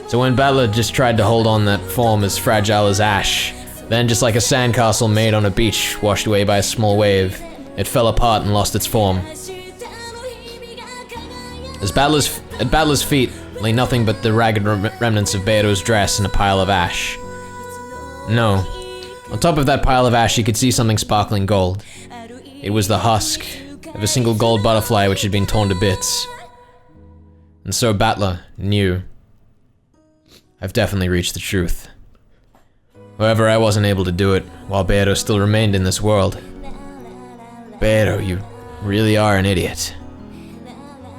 So when Bella just tried to hold on that form as fragile as ash, then just like a sandcastle made on a beach washed away by a small wave, it fell apart and lost its form. At Battler's feet lay nothing but the ragged remnants of Beto's dress and a pile of ash. No. On top of that pile of ash, you could see something sparkling gold. It was the husk of a single gold butterfly which had been torn to bits. And so Battler knew. I've definitely reached the truth. However, I wasn't able to do it while Beto still remained in this world. Beto, you really are an idiot.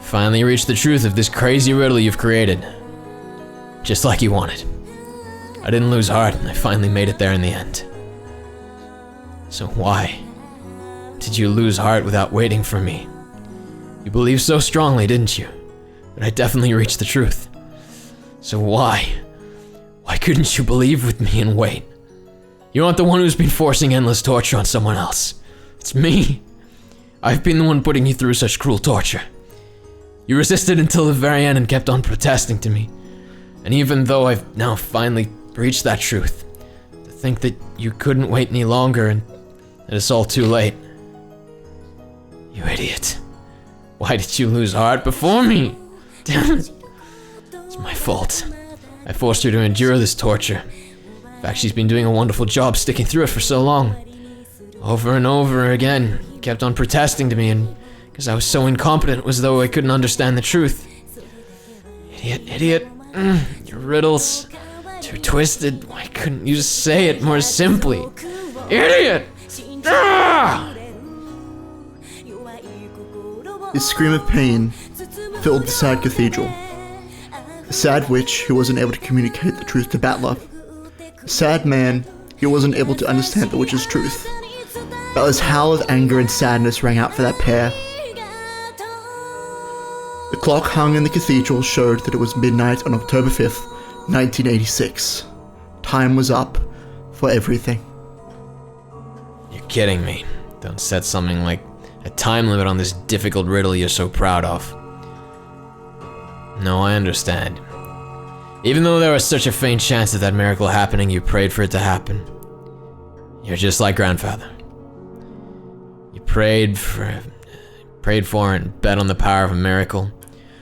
Finally reached the truth of this crazy riddle you've created. Just like you wanted. I didn't lose heart, and I finally made it there in the end. So why did you lose heart without waiting for me? You believed so strongly, didn't you? That I definitely reached the truth. So why? Why couldn't you believe with me and wait? You aren't the one who's been forcing endless torture on someone else. It's me. I've been the one putting you through such cruel torture. You resisted until the very end and kept on protesting to me. And even though I've now finally reached that truth, to think that you couldn't wait any longer and that it's all too late. You idiot. Why did you lose heart before me? Damn it. It's my fault. I forced her to endure this torture. In fact, she's been doing a wonderful job sticking through it for so long. Over and over again, you kept on protesting to me, and because I was so incompetent, it was as though I couldn't understand the truth. Idiot. Your riddles. Too twisted. Why couldn't you say it more simply? Idiot! Ah! His scream of pain filled the sad cathedral. A sad witch who wasn't able to communicate the truth to Battler. A sad man who wasn't able to understand the witch's truth. Battler's howl of anger and sadness rang out for that pair. The clock hung in the cathedral showed that it was midnight on October 5th, 1986. Time was up for everything. You're kidding me. Don't set something like a time limit on this difficult riddle you're so proud of. No, I understand. Even though there was such a faint chance of that miracle happening, you prayed for it to happen. You're just like grandfather. You prayed for it and bet on the power of a miracle.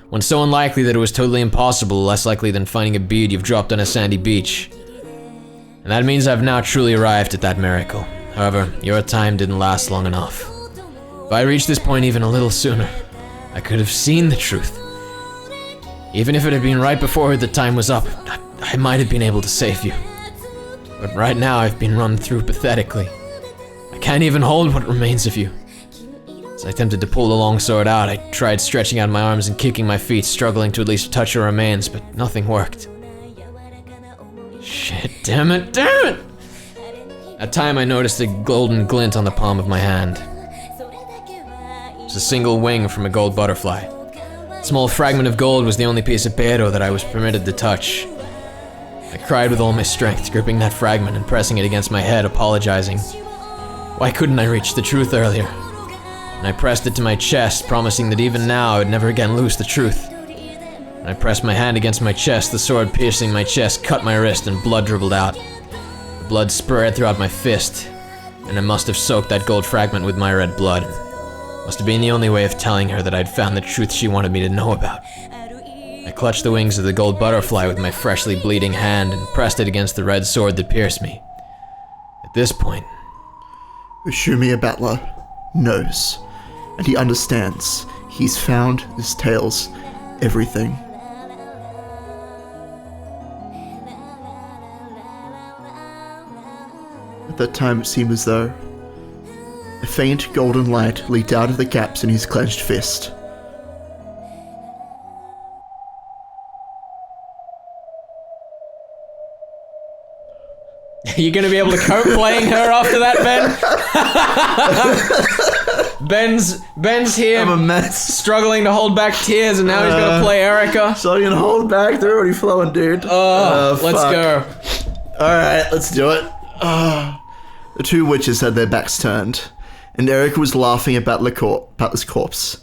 One so unlikely that it was totally impossible, less likely than finding a bead you've dropped on a sandy beach. And that means I've now truly arrived at that miracle. However, your time didn't last long enough. If I reached this point even a little sooner, I could have seen the truth. Even if it had been right before the time was up, I might have been able to save you. But right now I've been run through pathetically. I can't even hold what remains of you. As I attempted to pull the longsword out, I tried stretching out my arms and kicking my feet, struggling to at least touch your remains, but nothing worked. Shit, damn it! At time I noticed a golden glint on the palm of my hand. It was a single wing from a gold butterfly. A small fragment of gold was the only piece of pero that I was permitted to touch. I cried with all my strength, gripping that fragment and pressing it against my head, apologizing. Why couldn't I reach the truth earlier? And I pressed it to my chest, promising that even now I would never again lose the truth. When I pressed my hand against my chest, the sword piercing my chest cut my wrist and blood dribbled out. The blood spread throughout my fist, and I must have soaked that gold fragment with my red blood. Must have been the only way of telling her that I'd found the truth she wanted me to know about. I clutched the wings of the gold butterfly with my freshly bleeding hand and pressed it against the red sword that pierced me. At this point, Ushumi Battler knows, and he understands. He's found this tale's everything. At that time, it seemed as though a faint golden light leaked out of the gaps in his clenched fist. you gonna be able to cope playing her after that, Ben? Ben's here. I'm a mess. Struggling to hold back tears, and now he's gonna play Erica. So you can hold back. They're already flowing, dude. Let's go. Alright, let's do it. The two witches had their backs turned, and Erica was laughing at Battler's corpse.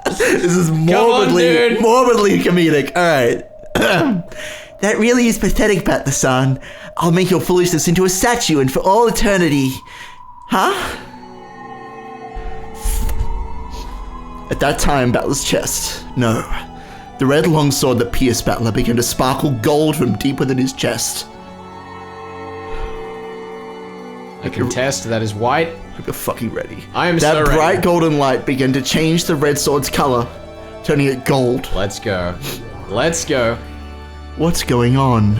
This is morbidly comedic. Alright. That really is pathetic, Battler-san. I'll make your foolishness into a statue and for all eternity. Huh? At that time, Battler's chest. No. The red longsword that pierced Battler began to sparkle gold from deep within his chest. I contest that is white. Hope you're fucking ready. I am that so ready. That bright golden light began to change the red sword's color, turning it gold. Let's go. Let's go. What's going on?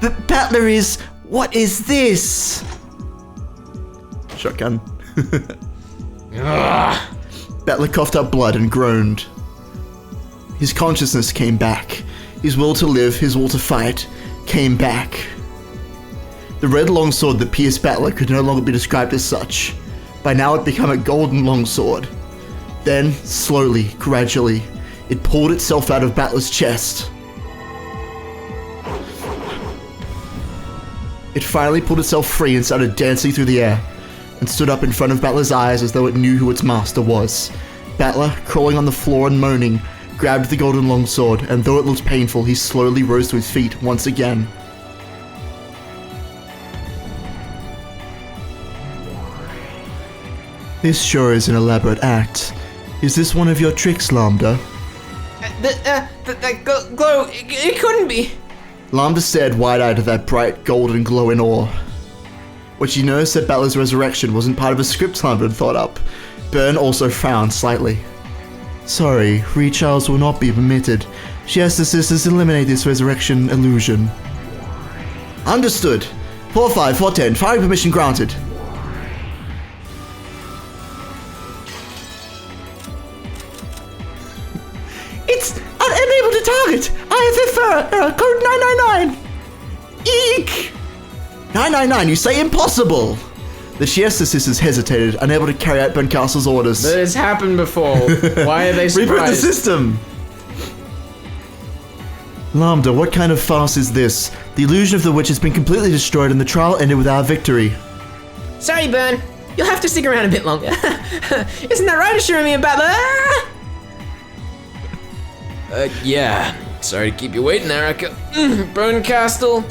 The Battler is... What is this? Shotgun. Battler coughed up blood and groaned. His consciousness came back. His will to live, his will to fight, came back. The red longsword that pierced Battler could no longer be described as such. By now it had become a golden longsword. Then, slowly, gradually, it pulled itself out of Battler's chest. It finally pulled itself free and started dancing through the air, and stood up in front of Battler's eyes as though it knew who its master was. Battler, crawling on the floor and moaning, grabbed the golden longsword, and though it looked painful, he slowly rose to his feet once again. This sure is an elaborate act. Is this one of your tricks, Lambda? The glow, it couldn't be. Lambda stared wide-eyed at that bright golden glow in awe. When she noticed that Battler's resurrection wasn't part of a script Lambda had thought up, Byrne also frowned slightly. Sorry, retrials will not be permitted. She has to assist us eliminate this resurrection illusion. Understood. 4-5, 4-10, firing permission granted. Code 999! Eek! 999, you say impossible! The Siesta sisters hesitated, unable to carry out Bencastle's orders. That has happened before. Why are they surprised? Reboot the system! Lambda, what kind of farce is this? The illusion of the witch has been completely destroyed and the trial ended with our victory. Sorry, Burn. You'll have to stick around a bit longer. Isn't that right, assuring me about the... Yeah. Sorry to keep you waiting, Erica. Bone Castle.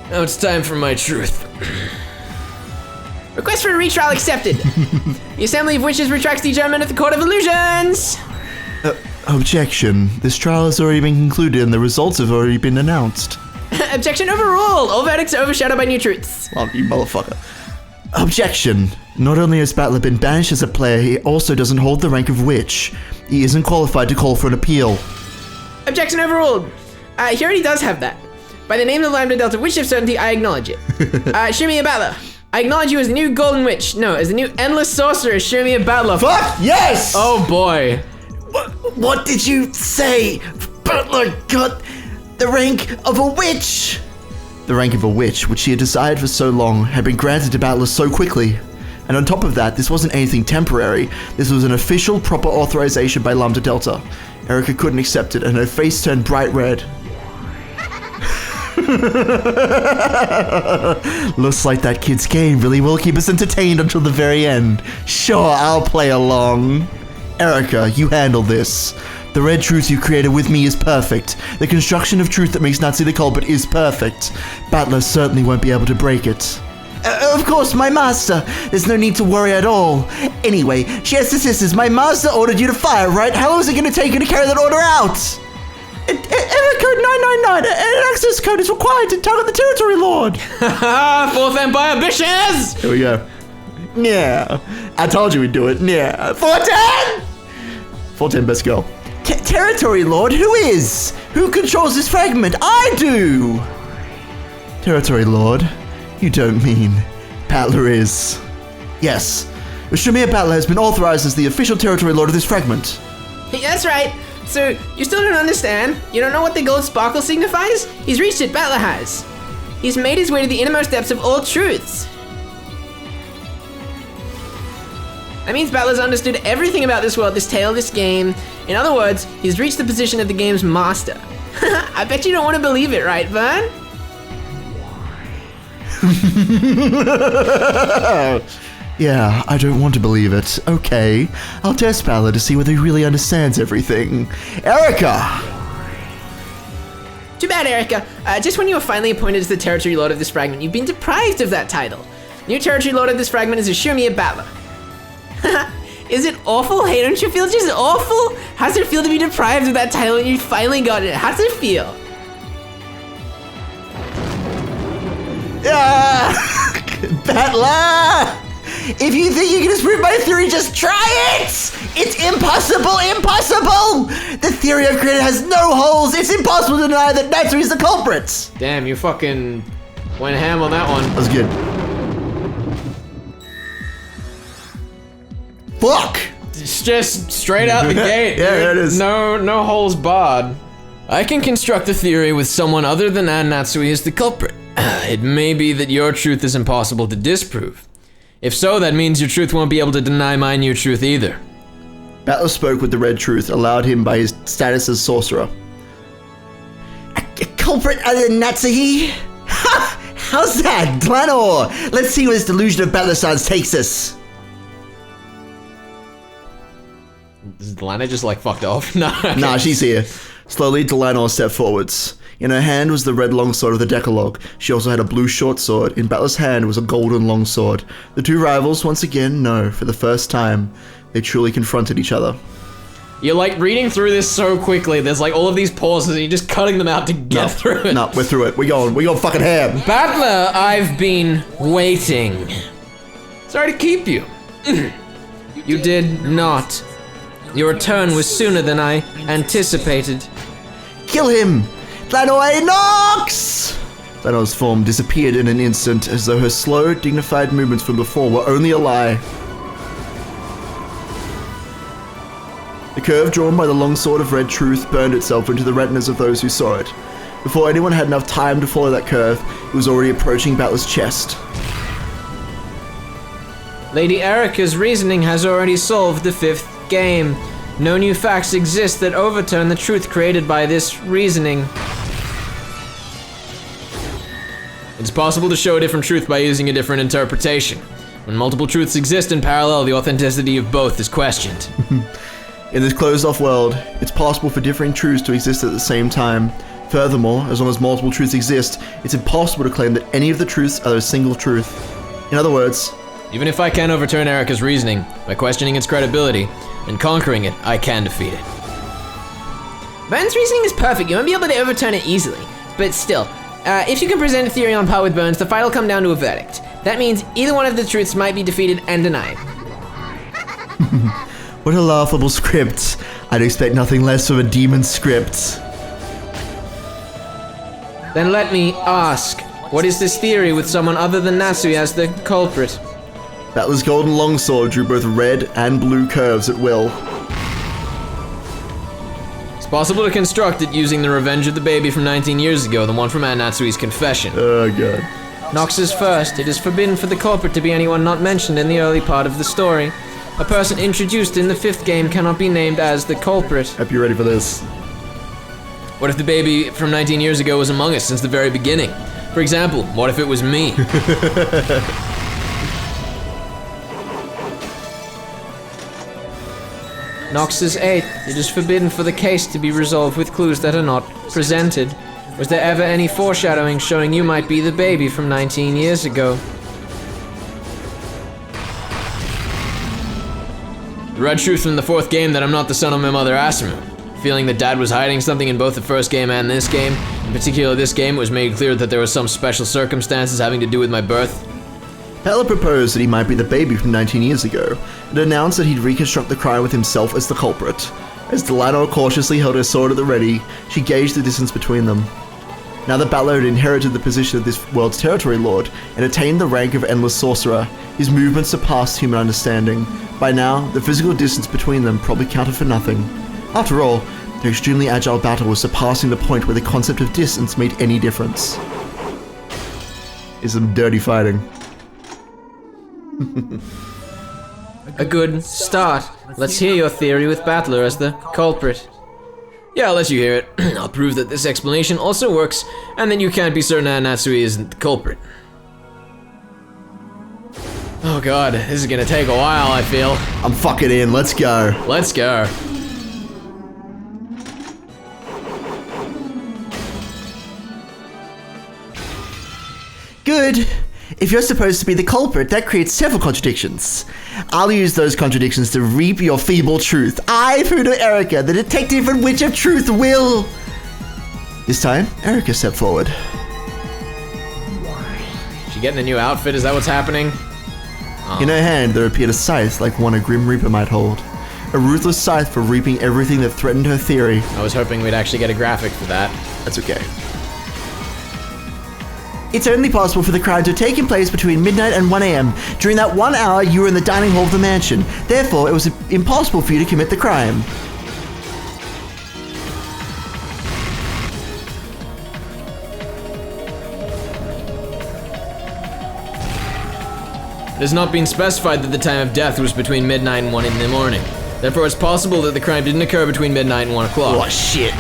Now it's time for my truth. Request for a retrial accepted. The Assembly of Witches retracts the adjournment of the Court of Illusions. Objection. This trial has already been concluded and the results have already been announced. Objection overruled. All verdicts are overshadowed by new truths. Oh, you motherfucker. Objection. Not only has Battler been banished as a player, he also doesn't hold the rank of witch. He isn't qualified to call for an appeal. Objection overruled. He already does have that. By the name of the Lambda Delta Witch of Certainty, I acknowledge it. Shirmia Battler. I acknowledge you as the new Golden Witch. No, as the new Endless Sorcerer, Shirmia Battler. Fuck yes! Oh boy. What did you say? Battler got the rank of a witch! The rank of a witch, which she had desired for so long, had been granted to Battler so quickly. And on top of that, this wasn't anything temporary. This was an official, proper authorization by Lambda Delta. Erica couldn't accept it, and her face turned bright red. Looks like that kid's game really will keep us entertained until the very end. Sure, I'll play along. Erica, you handle this. The red truth you created with me is perfect. The construction of truth that makes Nazi the culprit is perfect. Battler certainly won't be able to break it. Of course, my master. There's no need to worry at all. Anyway, Siesta Sisters, my master ordered you to fire, right? How long is it going to take you to carry that order out? Error code 999. An access code is required to target the territory lord. Fourth Empire bitches! Here we go. Yeah. I told you we'd do it. Yeah. 410! 410, best go. Territory lord? Who is? Who controls this fragment? I do! Territory lord? You don't mean Battler is. Yes. Shirmia Battler has been authorized as the official territory lord of this fragment. That's right. So, you still don't understand? You don't know what the gold sparkle signifies? He's reached it, Battler has. He's made his way to the innermost depths of all truths. That means Battler's understood everything about this world, this tale, this game. In other words, he's reached the position of the game's master. I bet you don't want to believe it, right, Vern? Yeah, I don't want to believe it. Okay, I'll test Battler to see whether he really understands everything. Erica! Too bad, Erica. Just when you were finally appointed as the territory lord of this fragment, you've been deprived of that title. New territory lord of this fragment is Shirmia Battler. Is it awful? Hey, don't you feel just awful? How does it feel to be deprived of that title and you finally got it? How does it feel? Battler! If you think you can disprove my theory, just try it! It's impossible, impossible! The theory I've created has no holes. It's impossible to deny that Natsuri is the culprit. Damn, you fucking went ham on that one. That was good. Fuck! It's just straight out the gate. Yeah, there it is. No holes barred. I can construct a theory with someone other than Natsui as the culprit. It may be that your truth is impossible to disprove. If so, that means your truth won't be able to deny my new truth either. Battler spoke with the red truth, allowed him by his status as sorcerer. A culprit other than Natsuhi? Ha! How's that, Glanor? Let's see where this delusion of Battler Science takes us. Is Delana just like fucked off? No. Nah, she's here. Slowly, Delanor stepped forwards. In her hand was the red longsword of the Decalogue. She also had a blue short sword. In Battler's hand was a golden longsword. The two rivals, once again, no, for the first time, they truly confronted each other. You're like reading through this so quickly. There's like all of these pauses and you're just cutting them out to get through it. No, we're through it. We going fucking ham. Battler, I've been waiting. Sorry to keep you. You did not. Your return was sooner than I anticipated. Kill him! Glanor Knox! Glanor's form disappeared in an instant, as though her slow, dignified movements from before were only a lie. The curve drawn by the long sword of red truth burned itself into the retinas of those who saw it. Before anyone had enough time to follow that curve, it was already approaching Battler's chest. Lady Erica's reasoning has already solved the 5th game. No new facts exist that overturn the truth created by this reasoning. It's possible to show a different truth by using a different interpretation. When multiple truths exist in parallel, the authenticity of both is questioned. In this closed-off world, it's possible for differing truths to exist at the same time. Furthermore, as long as multiple truths exist, it's impossible to claim that any of the truths are a single truth. In other words, even if I can overturn Erica's reasoning, by questioning its credibility and conquering it, I can defeat it. Burns' reasoning is perfect. You won't be able to overturn it easily. But still, if you can present a theory on par with Burns, the fight will come down to a verdict. That means either one of the truths might be defeated and denied. What a laughable script. I'd expect nothing less from a demon script. Then let me ask, what is this theory with someone other than Nasui as the culprit? Battler's golden longsword drew both red and blue curves at will. It's possible to construct it using the revenge of the baby from 19 years ago, the one from Aunt Natsui's confession. Oh god. Knox is first. It is forbidden for the culprit to be anyone not mentioned in the early part of the story. A person introduced in the 5th game cannot be named as the culprit. Hope you're ready for this. What if the baby from 19 years ago was among us since the very beginning? For example, what if it was me? Knox is 8th. It is forbidden for the case to be resolved with clues that are not presented. Was there ever any foreshadowing showing you might be the baby from 19 years ago? The red truth from the 4th game that I'm not the son of my mother Asumu. Feeling that Dad was hiding something in both the 1st game and this game. In particular this game, it was made clear that there was some special circumstances having to do with my birth. Battler proposed that he might be the baby from 19 years ago, and announced that he'd reconstruct the crime with himself as the culprit. As Delano cautiously held her sword at the ready, she gauged the distance between them. Now that Battler had inherited the position of this world's territory lord, and attained the rank of endless sorcerer, his movements surpassed human understanding. By now, the physical distance between them probably counted for nothing. After all, their extremely agile battle was surpassing the point where the concept of distance made any difference. Is some dirty fighting. A good start. Let's hear your theory with Battler as the culprit. Yeah, I'll let you hear it. I'll prove that this explanation also works, and that you can't be certain that Natsui isn't the culprit. Oh god, this is gonna take a while, I feel. I'm fucking in, let's go. Let's go. Good. If you're supposed to be the culprit, that creates several contradictions. I'll use those contradictions to reap your feeble truth. I, Fudo Erica, the detective and witch of truth, will... This time, Erica stepped forward. She getting a new outfit? Is that what's happening? Oh. In her hand, there appeared a scythe like one a Grim Reaper might hold. A ruthless scythe for reaping everything that threatened her theory. I was hoping we'd actually get a graphic for that. That's okay. It's only possible for the crime to have taken place between midnight and 1 a.m. During that 1 hour, you were in the dining hall of the mansion. Therefore, it was impossible for you to commit the crime. It has not been specified that the time of death was between midnight and 1 in the morning. Therefore, it's possible that the crime didn't occur between midnight and 1 o'clock. Oh, shit.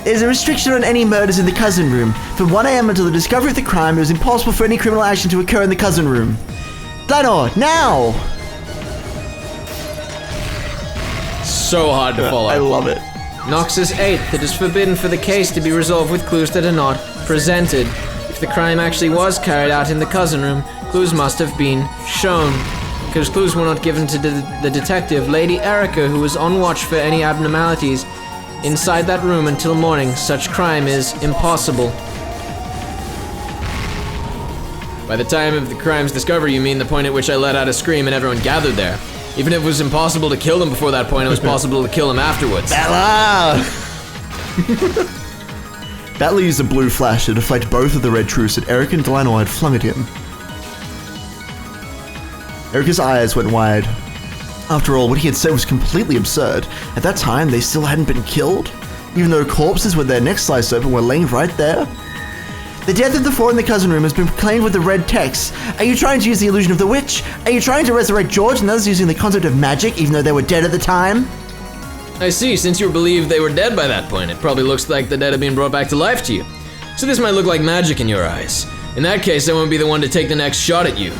There's a restriction on any murders in the cousin room. From 1 a.m. until the discovery of the crime, it was impossible for any criminal action to occur in the cousin room. Blanor, now! So hard to follow. I love it. Knox is 8th. It is forbidden for the case to be resolved with clues that are not presented. If the crime actually was carried out in the cousin room, clues must have been shown. Because clues were not given to the detective, Lady Erica, who was on watch for any abnormalities inside that room until morning. Such crime is impossible. By the time of the crime's discovery, you mean the point at which I let out a scream and everyone gathered there. Even if it was impossible to kill them before that point, it was possible to kill them afterwards. Bella! Battler used a blue flash to deflect both of the red truths that Eric and Delano had flung at him. Erica's eyes went wide. After all, what he had said was completely absurd. At that time, they still hadn't been killed, even though corpses with their necks sliced open were laying right there. The death of the four in the cousin room has been proclaimed with the red text. Are you trying to use the illusion of the witch? Are you trying to resurrect George and others using the concept of magic, even though they were dead at the time? I see, since you believe they were dead by that point, it probably looks like the dead have been brought back to life to you. So this might look like magic in your eyes. In that case, I won't be the one to take the next shot at you.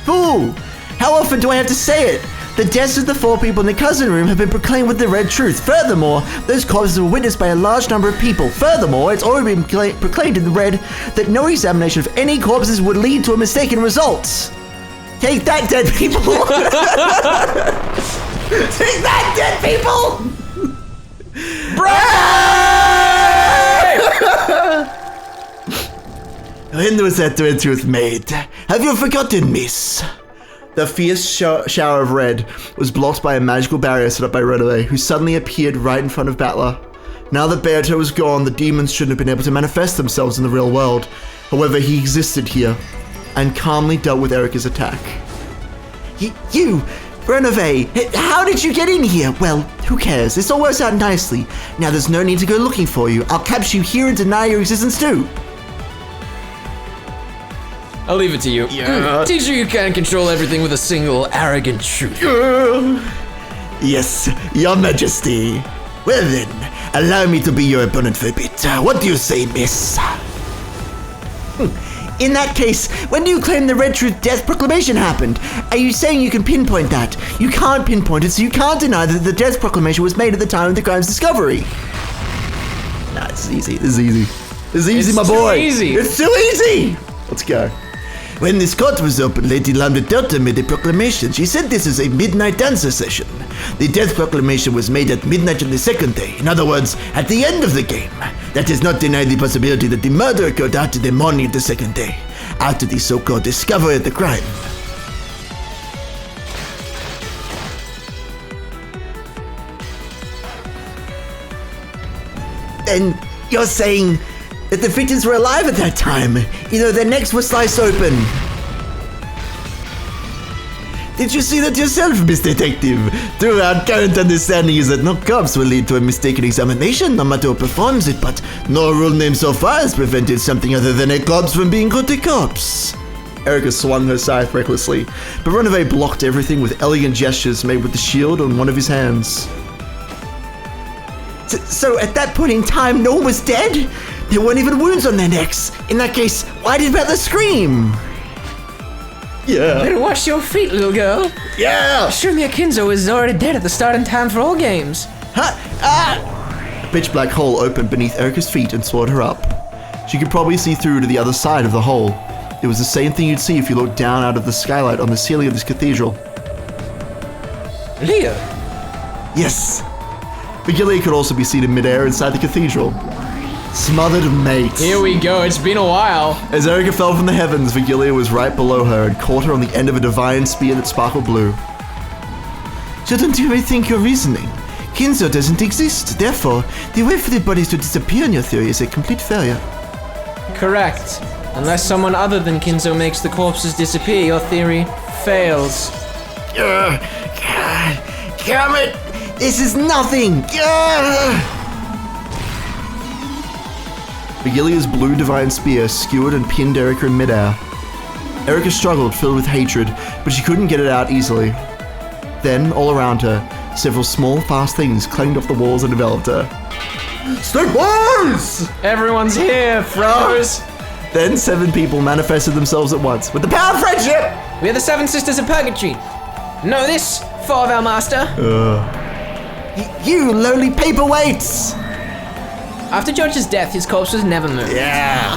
Fool! How often do I have to say it? The deaths of the four people in the cousin room have been proclaimed with the red truth. Furthermore, those corpses were witnessed by a large number of people. Furthermore, it's already been proclaimed in the red that no examination of any corpses would lead to a mistaken result. Take that, dead people! Take that, dead people! When was that red truth made? Have you forgotten, miss? The fierce shower of red was blocked by a magical barrier set up by Runaway, who suddenly appeared right in front of Battler. Now that Beato was gone, the demons shouldn't have been able to manifest themselves in the real world. However, he existed here, and calmly dealt with Erica's attack. You, Runaway, how did you get in here? Well, who cares? This all works out nicely. Now there's no need to go looking for you. I'll capture you here and deny your existence too. I'll leave it to you. Teacher, you can't control everything with a single arrogant truth. Yes, your majesty. Well then, allow me to be your opponent for a bit. What do you say, miss? In that case, when do you claim the Red Truth death proclamation happened? Are you saying you can pinpoint that? You can't pinpoint it, so you can't deny that the death proclamation was made at the time of the crime's discovery. Nah, it's easy. This is easy. This is easy, my boy. It's too easy. It's too easy. Let's go. When this court was opened, Lady Lambda Delta made a proclamation. She said this is a midnight dancer session. The death proclamation was made at midnight on the second day. In other words, at the end of the game. That does not deny the possibility that the murder occurred after the morning of the second day, after the so-called discovery of the crime. And you're saying that the victims were alive at that time, even though their necks were sliced open. Did you see that yourself, Miss Detective? True, our current understanding is that no corpse will lead to a mistaken examination, no matter who performs it, but no rule name so far has prevented something other than a corpse from being called a corpse. Erica swung her scythe recklessly, but Runaway blocked everything with elegant gestures made with the shield on one of his hands. So at that point in time, no one was dead? There weren't even wounds on their necks. In that case, why did Battler scream? Yeah. Better wash your feet, little girl. Yeah. Surely Akinzo is already dead at the starting time for all games. Huh? Ah! A pitch black hole opened beneath Erica's feet and swallowed her up. She could probably see through to the other side of the hole. It was the same thing you'd see if you looked down out of the skylight on the ceiling of this cathedral. Leo. Yes. Vigilia could also be seen in midair inside the cathedral. Smothered mate. Here we go, it's been a while. As Erica fell from the heavens, Vigilia was right below her and caught her on the end of a divine spear that sparkled blue. Shouldn't you rethink your reasoning? Kinzo doesn't exist, therefore, the way for the bodies to disappear in your theory is a complete failure. Correct. Unless someone other than Kinzo makes the corpses disappear, your theory fails. Damn it! This is nothing! Vigilia's blue divine spear skewered and pinned Erica in midair. Erica struggled, filled with hatred, but she couldn't get it out easily. Then, all around her, several small, fast things clanged off the walls and enveloped her. Stay Wars! Everyone's here, Froze! Then 7 people manifested themselves at once, with the power of friendship! We're the 7 Sisters of Purgatory. Know this, Farvel Master? You lowly paperweights! After George's death, his corpse was never moved. Yeah!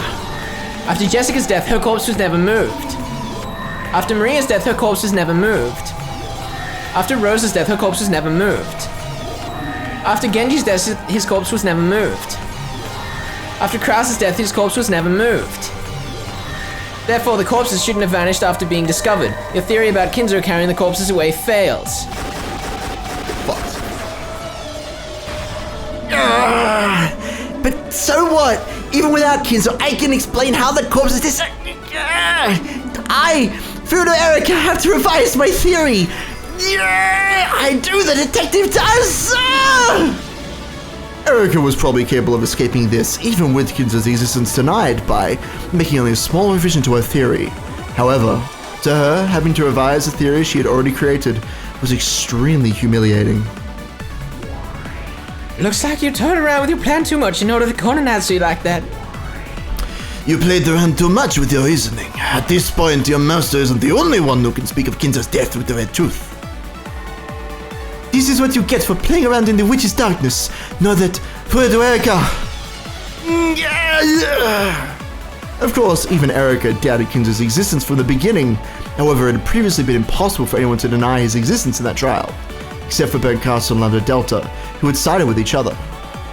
After Jessica's death, her corpse was never moved. After Maria's death, her corpse was never moved. After Rosa's death, her corpse was never moved. After Genji's death, his corpse was never moved. After Krause's death, his corpse was never moved. Therefore, the corpses shouldn't have vanished after being discovered. Your theory about Kinzo carrying the corpses away fails. But so what? Even without Kinzo, I can explain how the corpse is this. I, Fudo Erica, have to revise my theory. I do, the detective does! Erica was probably capable of escaping this, even with Kinzo's existence denied, by making only a small revision to her theory. However, to her, having to revise a theory she had already created was extremely humiliating. Looks like you turned around with your plan too much in order to corner Nancy like that. You played around too much with your reasoning. At this point, your master isn't the only one who can speak of Kinzo's death with the red truth. This is what you get for playing around in the witch's darkness. Know that, Fudo Erica. Of course, even Erica doubted Kinzo's existence from the beginning. However, it had previously been impossible for anyone to deny his existence in that trial, except for Bencastle and Lambda Delta, who had sided with each other.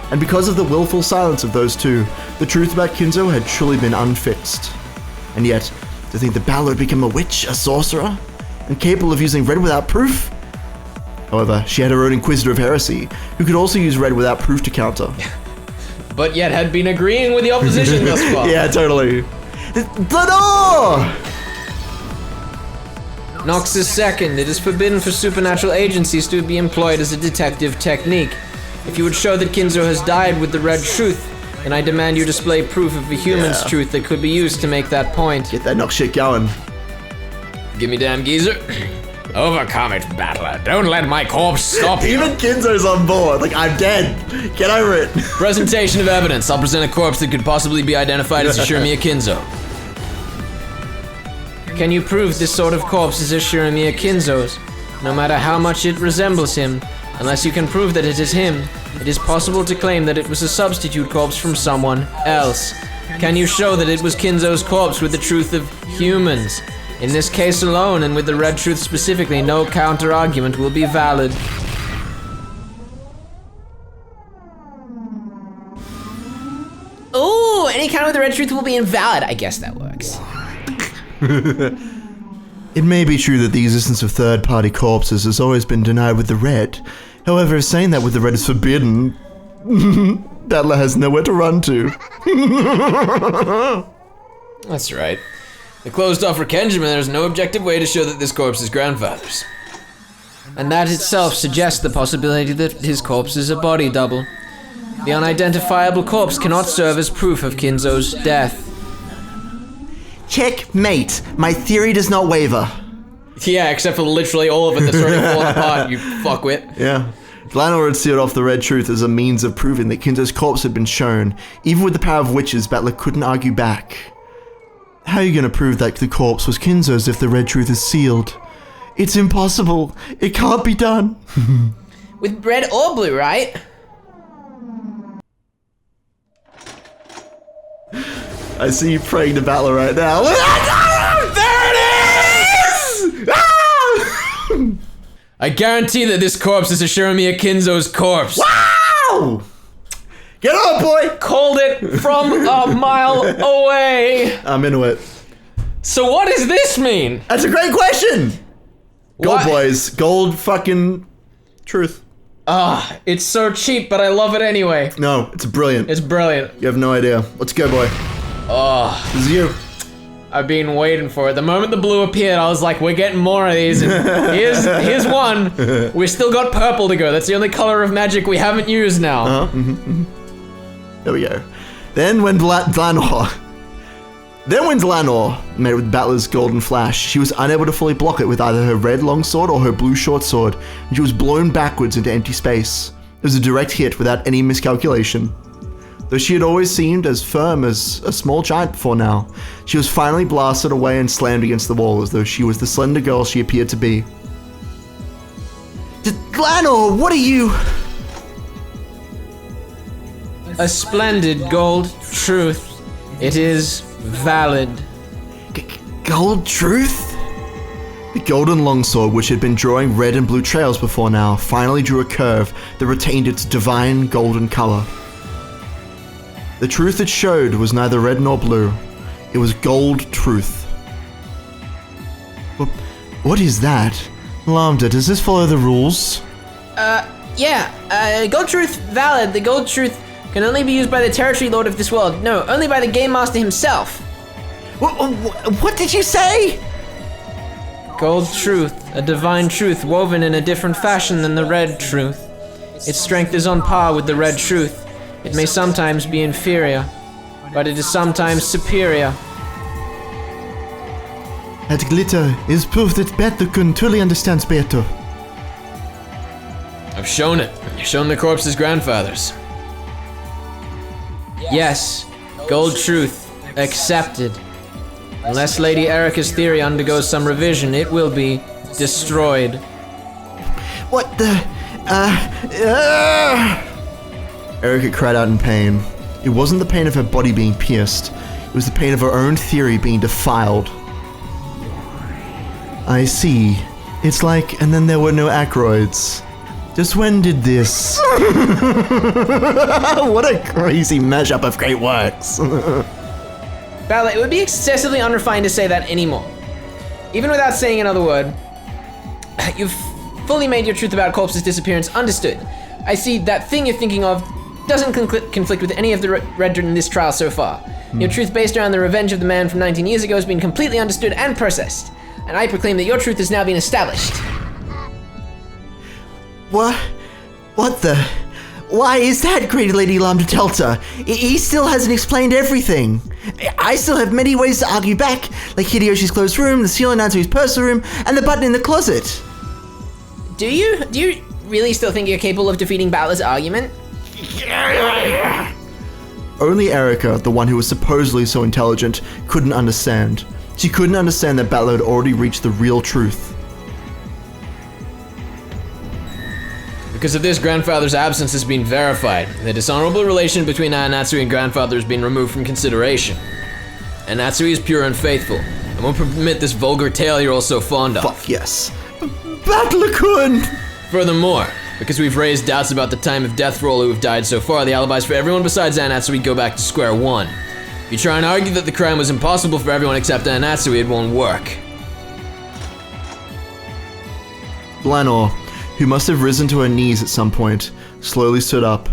And because of the willful silence of those two, the truth about Kinzo had truly been unfixed. And yet, to think that Battle had become a witch, a sorcerer, and capable of using red without proof? However, she had her own Inquisitor of Heresy, who could also use red without proof to counter. But yet had been agreeing with the opposition thus far. Yeah, totally. The door! Knox is second. It is forbidden for supernatural agencies to be employed as a detective technique. If you would show that Kinzo has died with the red truth, then I demand you display proof of a human's truth that could be used to make that point. Get that Knox shit going. Give me damn geezer. Overcome it, battler. Don't let my corpse stop you. Even Kinzo's on board. Like, I'm dead. Get over it. Presentation of evidence. I'll present a corpse that could possibly be identified as Ashuramiya Kinzo. Can you prove this sort of corpse is Ashuramiya Kinzo's? No matter how much it resembles him, unless you can prove that it is him, it is possible to claim that it was a substitute corpse from someone else. Can you show that it was Kinzo's corpse with the truth of humans? In this case alone, and with the red truth specifically, no counter-argument will be valid. Ooh, any counter with the red truth will be invalid. I guess that works. It may be true that the existence of third-party corpses has always been denied with the red. However, saying that with the red is forbidden, Battler has nowhere to run to. That's right. The closed off for Kenjamin, there's no objective way to show that this corpse is grandfather's. And that itself suggests the possibility that his corpse is a body double. The unidentifiable corpse cannot serve as proof of Kinzo's death. Checkmate. My theory does not waver. Yeah, except for literally all of it that's already fallen apart, you fuckwit. Yeah. Glanor had sealed off the red truth as a means of proving that Kinzo's corpse had been shown. Even with the power of witches, Battler couldn't argue back. How are you gonna prove that the corpse was Kinzo's if the red truth is sealed? It's impossible. It can't be done. With red or blue, right? I see you praying to Battler right now. There it is! Ah! I guarantee that this corpse is Ashuramiya Kinzo's corpse. Wow! Get on, boy! Called it from a mile away. I'm into it. So what does this mean? That's a great question! Gold, What? boys. Gold fucking truth. Ah, it's so cheap, but I love it anyway. No, it's brilliant. It's brilliant. You have no idea. Let's go, boy. Oh, This is you. I've been waiting for it. The moment the blue appeared, I was like, we're getting more of these. And here's one. We still got purple to go. That's the only color of magic we haven't used now. There we go. Then when Glanor met with Battler's golden flash, she was unable to fully block it with either her red longsword or her blue short sword, and she was blown backwards into empty space. It was a direct hit without any miscalculation. Though she had always seemed as firm as a small giant before now, she was finally blasted away and slammed against the wall as though she was the slender girl she appeared to be. Glanor, what are you? A splendid gold truth. It is valid. Gold truth? The golden longsword, which had been drawing red and blue trails before now, finally drew a curve that retained its divine golden color. The truth it showed was neither red nor blue. It was gold truth. What is that? Lambda, does this follow the rules? Yeah, gold truth valid. The gold truth can only be used by the territory lord of this world. No, only by the game master himself. What did you say? Gold truth, a divine truth woven in a different fashion than the red truth. Its strength is on par with the red truth. It may sometimes be inferior, but it is sometimes superior. That glitter is proof that Beto-kun truly understands Beto. I've shown it. I've shown the corpse's grandfathers. Yes, gold truth, accepted. Unless Lady Erica's theory undergoes some revision, it will be destroyed. What the... Erica cried out in pain. It wasn't the pain of her body being pierced. It was the pain of her own theory being defiled. I see. It's like, and then there were no Ackroyds. Just when did this? What a crazy mashup of great works. Bella, it would be excessively unrefined to say that anymore. Even without saying another word, you've fully made your truth about Corpse's disappearance understood. I see that thing you're thinking of doesn't conflict with any of the rendered in this trial so far. Your truth based around the revenge of the man from 19 years ago has been completely understood and processed. And I proclaim that your truth has now been established. What the? Why is that, Great Lady Lambda Delta? He still hasn't explained everything. I still have many ways to argue back, like Hideyoshi's closed room, the seal in Natsui's personal room, and the button in the closet. Do you really still think you're capable of defeating Battler's argument? Only Erica, the one who was supposedly so intelligent, couldn't understand. She couldn't understand that Battler had already reached the real truth. Because of this, grandfather's absence has been verified. The dishonorable relation between Natsui and grandfather has been removed from consideration. And Natsui is pure and faithful. I won't permit this vulgar tale you're all so fond of. Fuck yes. Battler-kun! Furthermore, because we've raised doubts about the time of death for all who have died so far, the alibis for everyone besides Natsui go back to square one. If you try and argue that the crime was impossible for everyone except Natsui, it won't work. Blanor, who must have risen to her knees at some point, slowly stood up.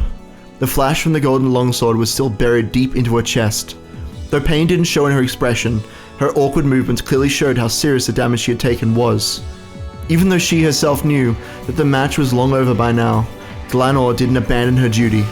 The flash from the golden longsword was still buried deep into her chest. Though pain didn't show in her expression, her awkward movements clearly showed how serious the damage she had taken was. Even though she herself knew that the match was long over by now, Glanor didn't abandon her duty.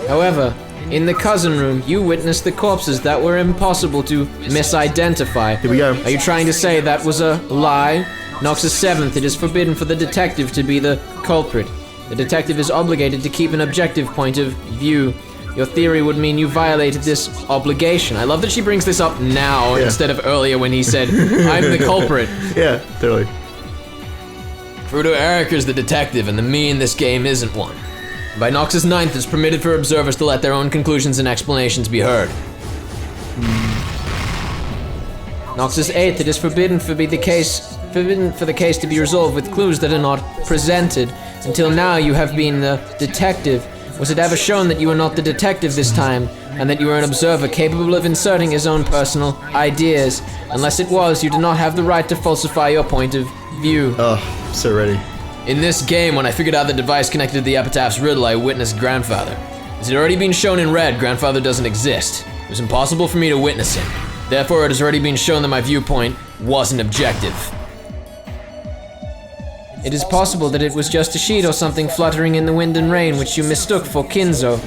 However, in the cousin room, you witnessed the corpses that were impossible to misidentify. Here we go. Are you trying to say that was a lie? Knox's 7th, it is forbidden for the detective to be the culprit. The detective is obligated to keep an objective point of view. Your theory would mean you violated this obligation. I love that she brings this up now instead of earlier when he said, I'm the culprit. Yeah, totally. Fruto Erica is the detective, and the me in this game isn't one. By Knox's 9th, it's permitted for observers to let their own conclusions and explanations be heard. Knox's 8th, it is forbidden for the case to be resolved with clues that are not presented. Until now, you have been the detective. Was it ever shown that you were not the detective this time, and that you were an observer capable of inserting his own personal ideas? Unless it was, you do not have the right to falsify your point of view. Oh, so ready. In this game, when I figured out the device connected to the epitaph's riddle, I witnessed grandfather. As it had already been shown in red, grandfather doesn't exist. It was impossible for me to witness him. Therefore, it has already been shown that my viewpoint wasn't objective. It is possible that it was just a sheet or something fluttering in the wind and rain which you mistook for Kinzo.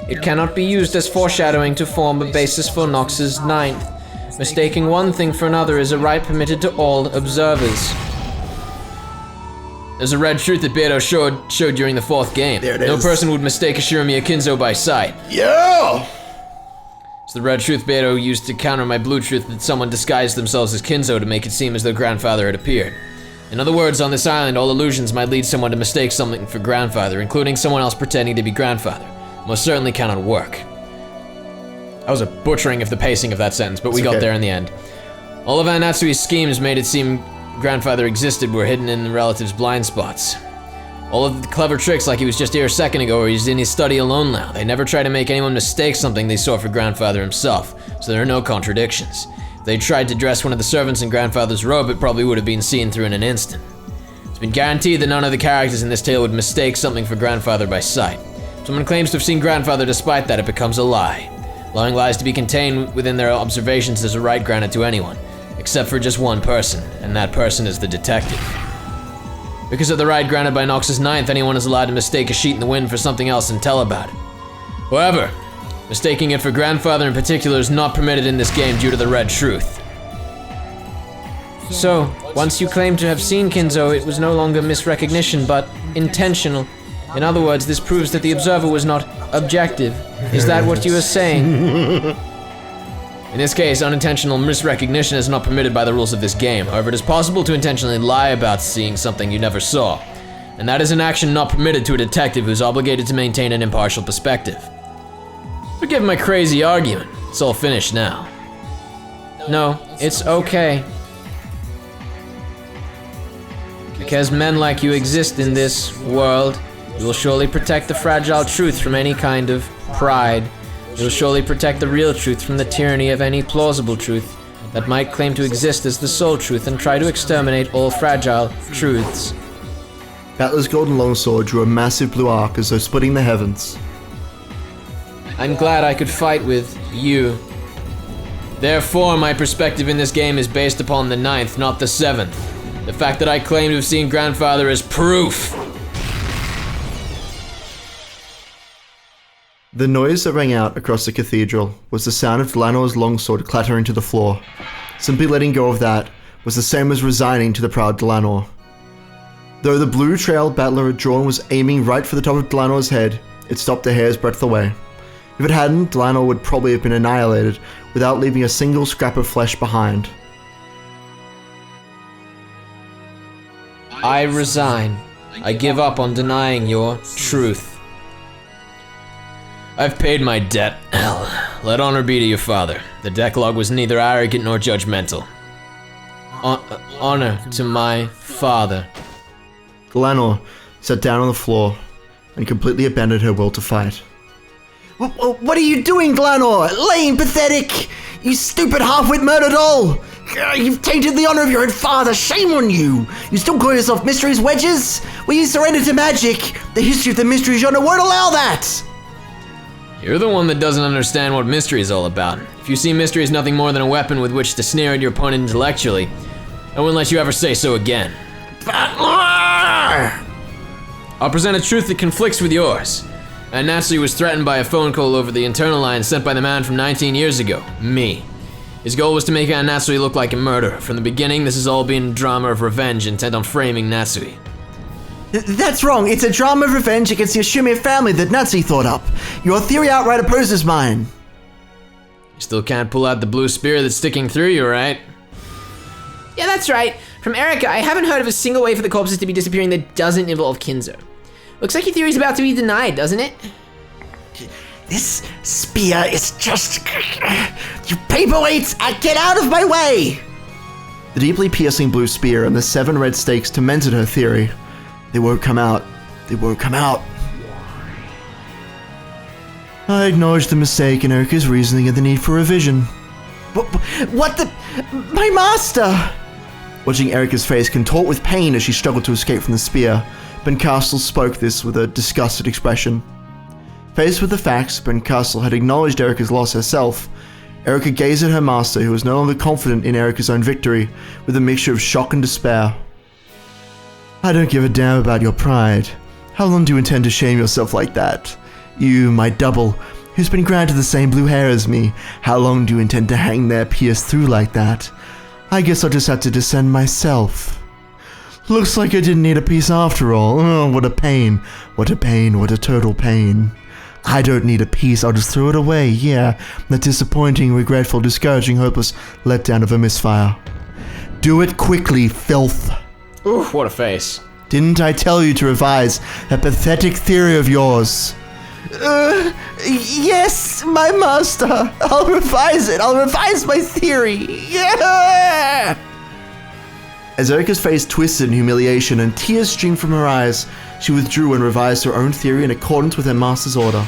It cannot be used as foreshadowing to form a basis for Knox's 9th. Mistaking one thing for another is a right permitted to all observers. There's a red truth that Beto showed during the 4th game. There it is. No person would mistake Ashirami Akinzo by sight. Yeah! It's the red truth Beto used to counter my blue truth that someone disguised themselves as Kinzo to make it seem as though grandfather had appeared. In other words, on this island, all illusions might lead someone to mistake something for grandfather, including someone else pretending to be grandfather. Most certainly cannot work. That was a butchering of the pacing of that sentence, but we got there in the end. All of Natsui's schemes made it seem grandfather existed were hidden in the relative's blind spots. All of the clever tricks like he was just here a second ago or he's in his study alone now. They never try to make anyone mistake something they saw for grandfather himself, so there are no contradictions. If they tried to dress one of the servants in grandfather's robe, it probably would have been seen through in an instant. It's been guaranteed that none of the characters in this tale would mistake something for grandfather by sight. Someone claims to have seen Grandfather, despite that it becomes a lie. Allowing lies to be contained within their observations is a right granted to anyone, except for just one person, and that person is the detective. Because of the right granted by Knox's ninth, anyone is allowed to mistake a sheet in the wind for something else and tell about it. However, mistaking it for Grandfather in particular is not permitted in this game due to the red truth. So, once you claim to have seen Kinzo, it was no longer misrecognition, but intentional. In other words, this proves that the observer was not objective. Is that what you are saying? In this case, unintentional misrecognition is not permitted by the rules of this game. However, it is possible to intentionally lie about seeing something you never saw. And that is an action not permitted to a detective who is obligated to maintain an impartial perspective. Forgive my crazy argument. It's all finished now. No, it's okay. Because men like you exist in this world, you will surely protect the fragile truth from any kind of pride. You will surely protect the real truth from the tyranny of any plausible truth that might claim to exist as the sole truth and try to exterminate all fragile truths. Battler's golden longsword drew a massive blue arc as though splitting the heavens. I'm glad I could fight with you. Therefore, my perspective in this game is based upon the ninth, not the seventh. The fact that I claim to have seen Grandfather is proof. The noise that rang out across the cathedral was the sound of Delanor's longsword clattering to the floor. Simply letting go of that was the same as resigning to the proud Delanor. Though the blue trail Battler had drawn was aiming right for the top of Delanor's head, it stopped a hair's breadth away. If it hadn't, Delanor would probably have been annihilated without leaving a single scrap of flesh behind. I resign. I give up on denying your truth. I've paid my debt. Hell, let honor be to your father. The Decalogue was neither arrogant nor judgmental. Honor to my father. Delanor sat down on the floor and completely abandoned her will to fight. What are you doing, Delanor? Lame, pathetic! You stupid half-wit murder doll! You've tainted the honor of your own father! Shame on you! You still call yourself Mysteries Wedges? Will you surrender to magic? The history of the Mystery genre won't allow that! You're the one that doesn't understand what mystery is all about. If you see mystery as nothing more than a weapon with which to sneer at your opponent intellectually, I wouldn't let you ever say so again. Battler! I'll present a truth that conflicts with yours. And Natsui was threatened by a phone call over the internal line sent by the man from 19 years ago, me. His goal was to make Natsui look like a murderer. From the beginning, this has all been a drama of revenge intent on framing Natsui. That's wrong. It's a drama of revenge against the Ashumi family that Nazi thought up. Your theory outright opposes mine. You still can't pull out the blue spear that's sticking through you, right? Yeah, that's right. From Erica, I haven't heard of a single way for the corpses to be disappearing that doesn't involve Kinzo. Looks like your theory's about to be denied, doesn't it? This spear is just... You paperweights! Get out of my way! The deeply piercing blue spear and the 7 red stakes tormented her theory. They won't come out. They won't come out. I acknowledge the mistake in Erica's reasoning and the need for revision. What the... My master! Watching Erica's face contort with pain as she struggled to escape from the spear, Bencastle spoke this with a disgusted expression. Faced with the facts, Bencastle had acknowledged Erica's loss herself. Erica gazed at her master, who was no longer confident in Erica's own victory, with a mixture of shock and despair. I don't give a damn about your pride. How long do you intend to shame yourself like that? You, my double, who's been granted the same blue hair as me, how long do you intend to hang there pierced through like that? I guess I'll just have to descend myself. Looks like I didn't need a piece after all. Oh, what a pain. What a pain, what a total pain. I don't need a piece, I'll just throw it away, yeah. The disappointing, regretful, discouraging, hopeless letdown of a misfire. Do it quickly, filth. Ooh, what a face. Didn't I tell you to revise a pathetic theory of yours? Yes, my master. I'll revise it. I'll revise my theory. Yeah! As Erica's face twisted in humiliation and tears streamed from her eyes, she withdrew and revised her own theory in accordance with her master's order.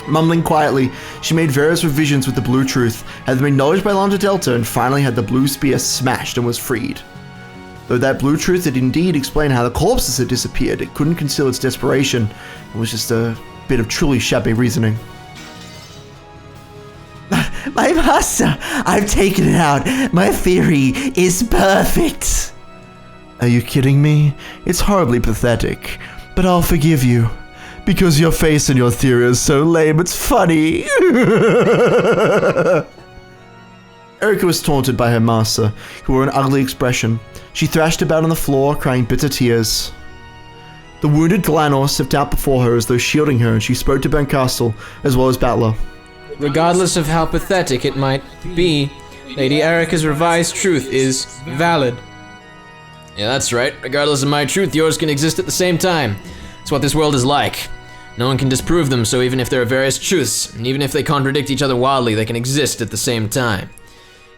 Mumbling quietly, she made various revisions with the blue truth, had them acknowledged by Lambda Delta, and finally had the blue spear smashed and was freed. Though that blue truth did indeed explain how the corpses had disappeared, it couldn't conceal its desperation. It was just a bit of truly shabby reasoning. My master, I've taken it out. My theory is perfect. Are you kidding me? It's horribly pathetic, but I'll forgive you. Because your face and your theory are so lame, it's funny. Erica was taunted by her master, who wore an ugly expression. She thrashed about on the floor, crying bitter tears. The wounded Glanor stepped out before her as though shielding her, and she spoke to Bencastle, as well as Battler. Regardless of how pathetic it might be, Lady Erica's revised truth is valid. Yeah, that's right. Regardless of my truth, yours can exist at the same time. It's what this world is like. No one can disprove them, so even if there are various truths, and even if they contradict each other wildly, they can exist at the same time.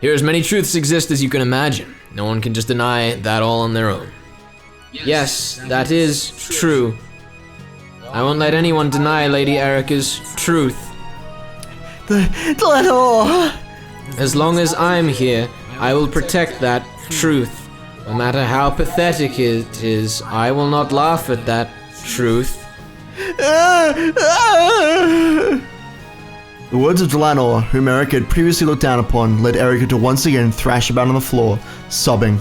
Here as many truths exist as you can imagine. No one can just deny that all on their own. Yes, that is true. I won't let anyone deny Lady Erica's truth. Lenore! As long as I'm here, I will protect that truth. No matter how pathetic it is, I will not laugh at that truth. The words of Delanor, whom Erica had previously looked down upon, led Erica to once again thrash about on the floor, sobbing.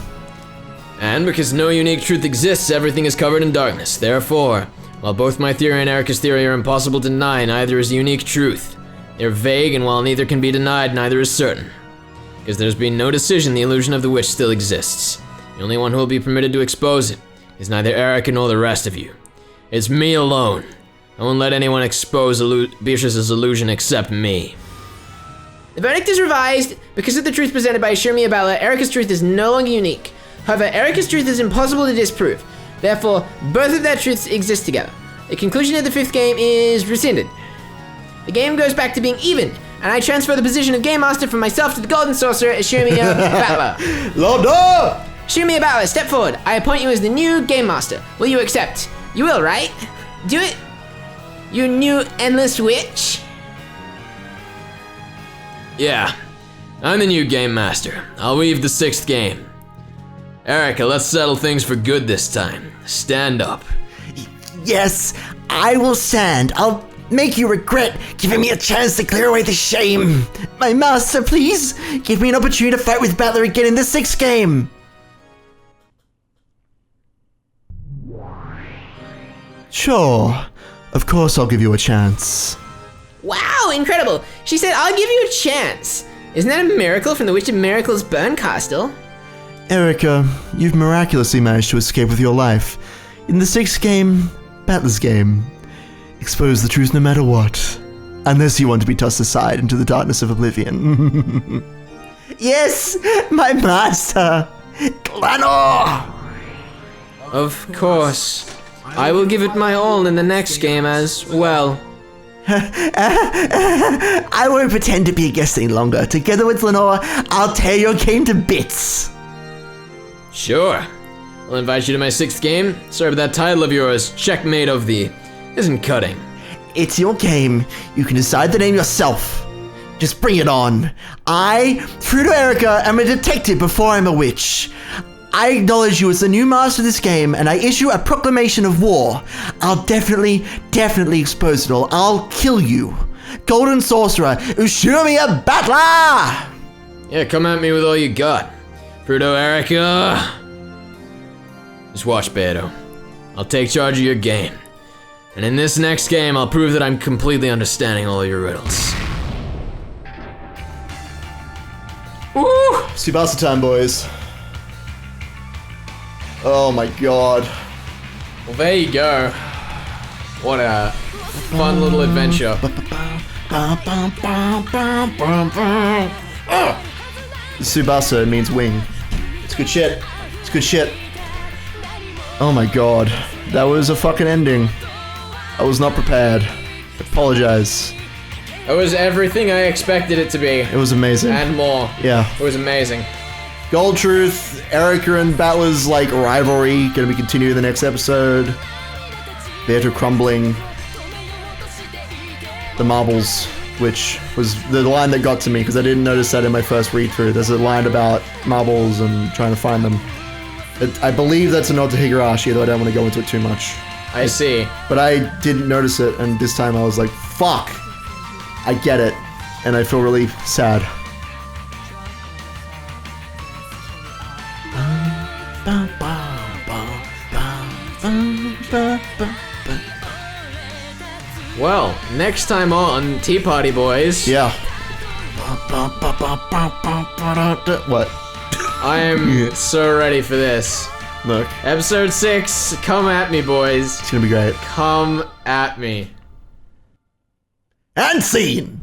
And because no unique truth exists, everything is covered in darkness. Therefore, while both my theory and Erica's theory are impossible to deny, neither is unique truth. They're vague, and while neither can be denied, neither is certain. Because there's been no decision, the illusion of the witch still exists. The only one who will be permitted to expose it is neither Erica nor the rest of you. It's me alone. I won't let anyone expose Beatrice's illusion except me. The verdict is revised. Because of the truth presented by Shirmi Abala, Erica's truth is no longer unique. However, Erica's truth is impossible to disprove. Therefore, both of their truths exist together. The conclusion of the fifth game is rescinded. The game goes back to being even, and I transfer the position of Game Master from myself to the Golden Sorcerer as Shirmi Battler. Lorda! Shirmi Battler, step forward. I appoint you as the new Game Master. Will you accept? You will, right? Do it? You new endless witch? Yeah, I'm the new game master. I'll weave the sixth game. Erica, let's settle things for good this time. Stand up. Yes, I will stand. I'll make you regret giving me a chance to clear away the shame. My master, please give me an opportunity to fight with Battler again in the sixth game. Sure. Of course I'll give you a chance. Wow, incredible. She said, I'll give you a chance. Isn't that a miracle from the Witch of Miracles burn castle? Erica, you've miraculously managed to escape with your life. In the sixth game, Battler's game. Expose the truth no matter what. Unless you want to be tossed aside into the darkness of oblivion. Yes, my master. Glanor! Of course. I will give it my all in the next game as well. I won't pretend to be a guest any longer. Together with Lenore, I'll tear your game to bits. Sure. I'll invite you to my sixth game. Sorry, but that title of yours, Checkmate of the, isn't cutting. It's your game. You can decide the name yourself. Just bring it on. I, Fruto Erica, am a detective before I'm a witch. I acknowledge you as the new master of this game, and I issue a proclamation of war. I'll definitely expose it all. I'll kill you. Golden Sorcerer, Ushumia Battler! Yeah, come at me with all you got. Fruto Erica. Just watch, Beto. I'll take charge of your game. And in this next game, I'll prove that I'm completely understanding all of your riddles. Woo! Subasa time, boys. Oh my god. Well, there you go. What a fun little adventure. Subasa means wing. It's good shit. It's good shit. Oh my god. That was a fucking ending. I was not prepared. Apologize. It was everything I expected it to be. It was amazing. And more. Yeah. It was amazing. Gold Truth, Erica and Battler's like rivalry, gonna be continued in the next episode. Theater crumbling. The marbles, which was the line that got to me because I didn't notice that in my first read through. There's a line about marbles and trying to find them. I believe that's a nod to Higurashi, though I don't want to go into it too much. I see. But I didn't notice it, and this time I was like, fuck! I get it. And I feel really sad. Well, next time on Tea Party Boys. Yeah. What? I am so ready for this. Look, Episode 6, come at me, boys. it's gonna be great. Come at me. And scene!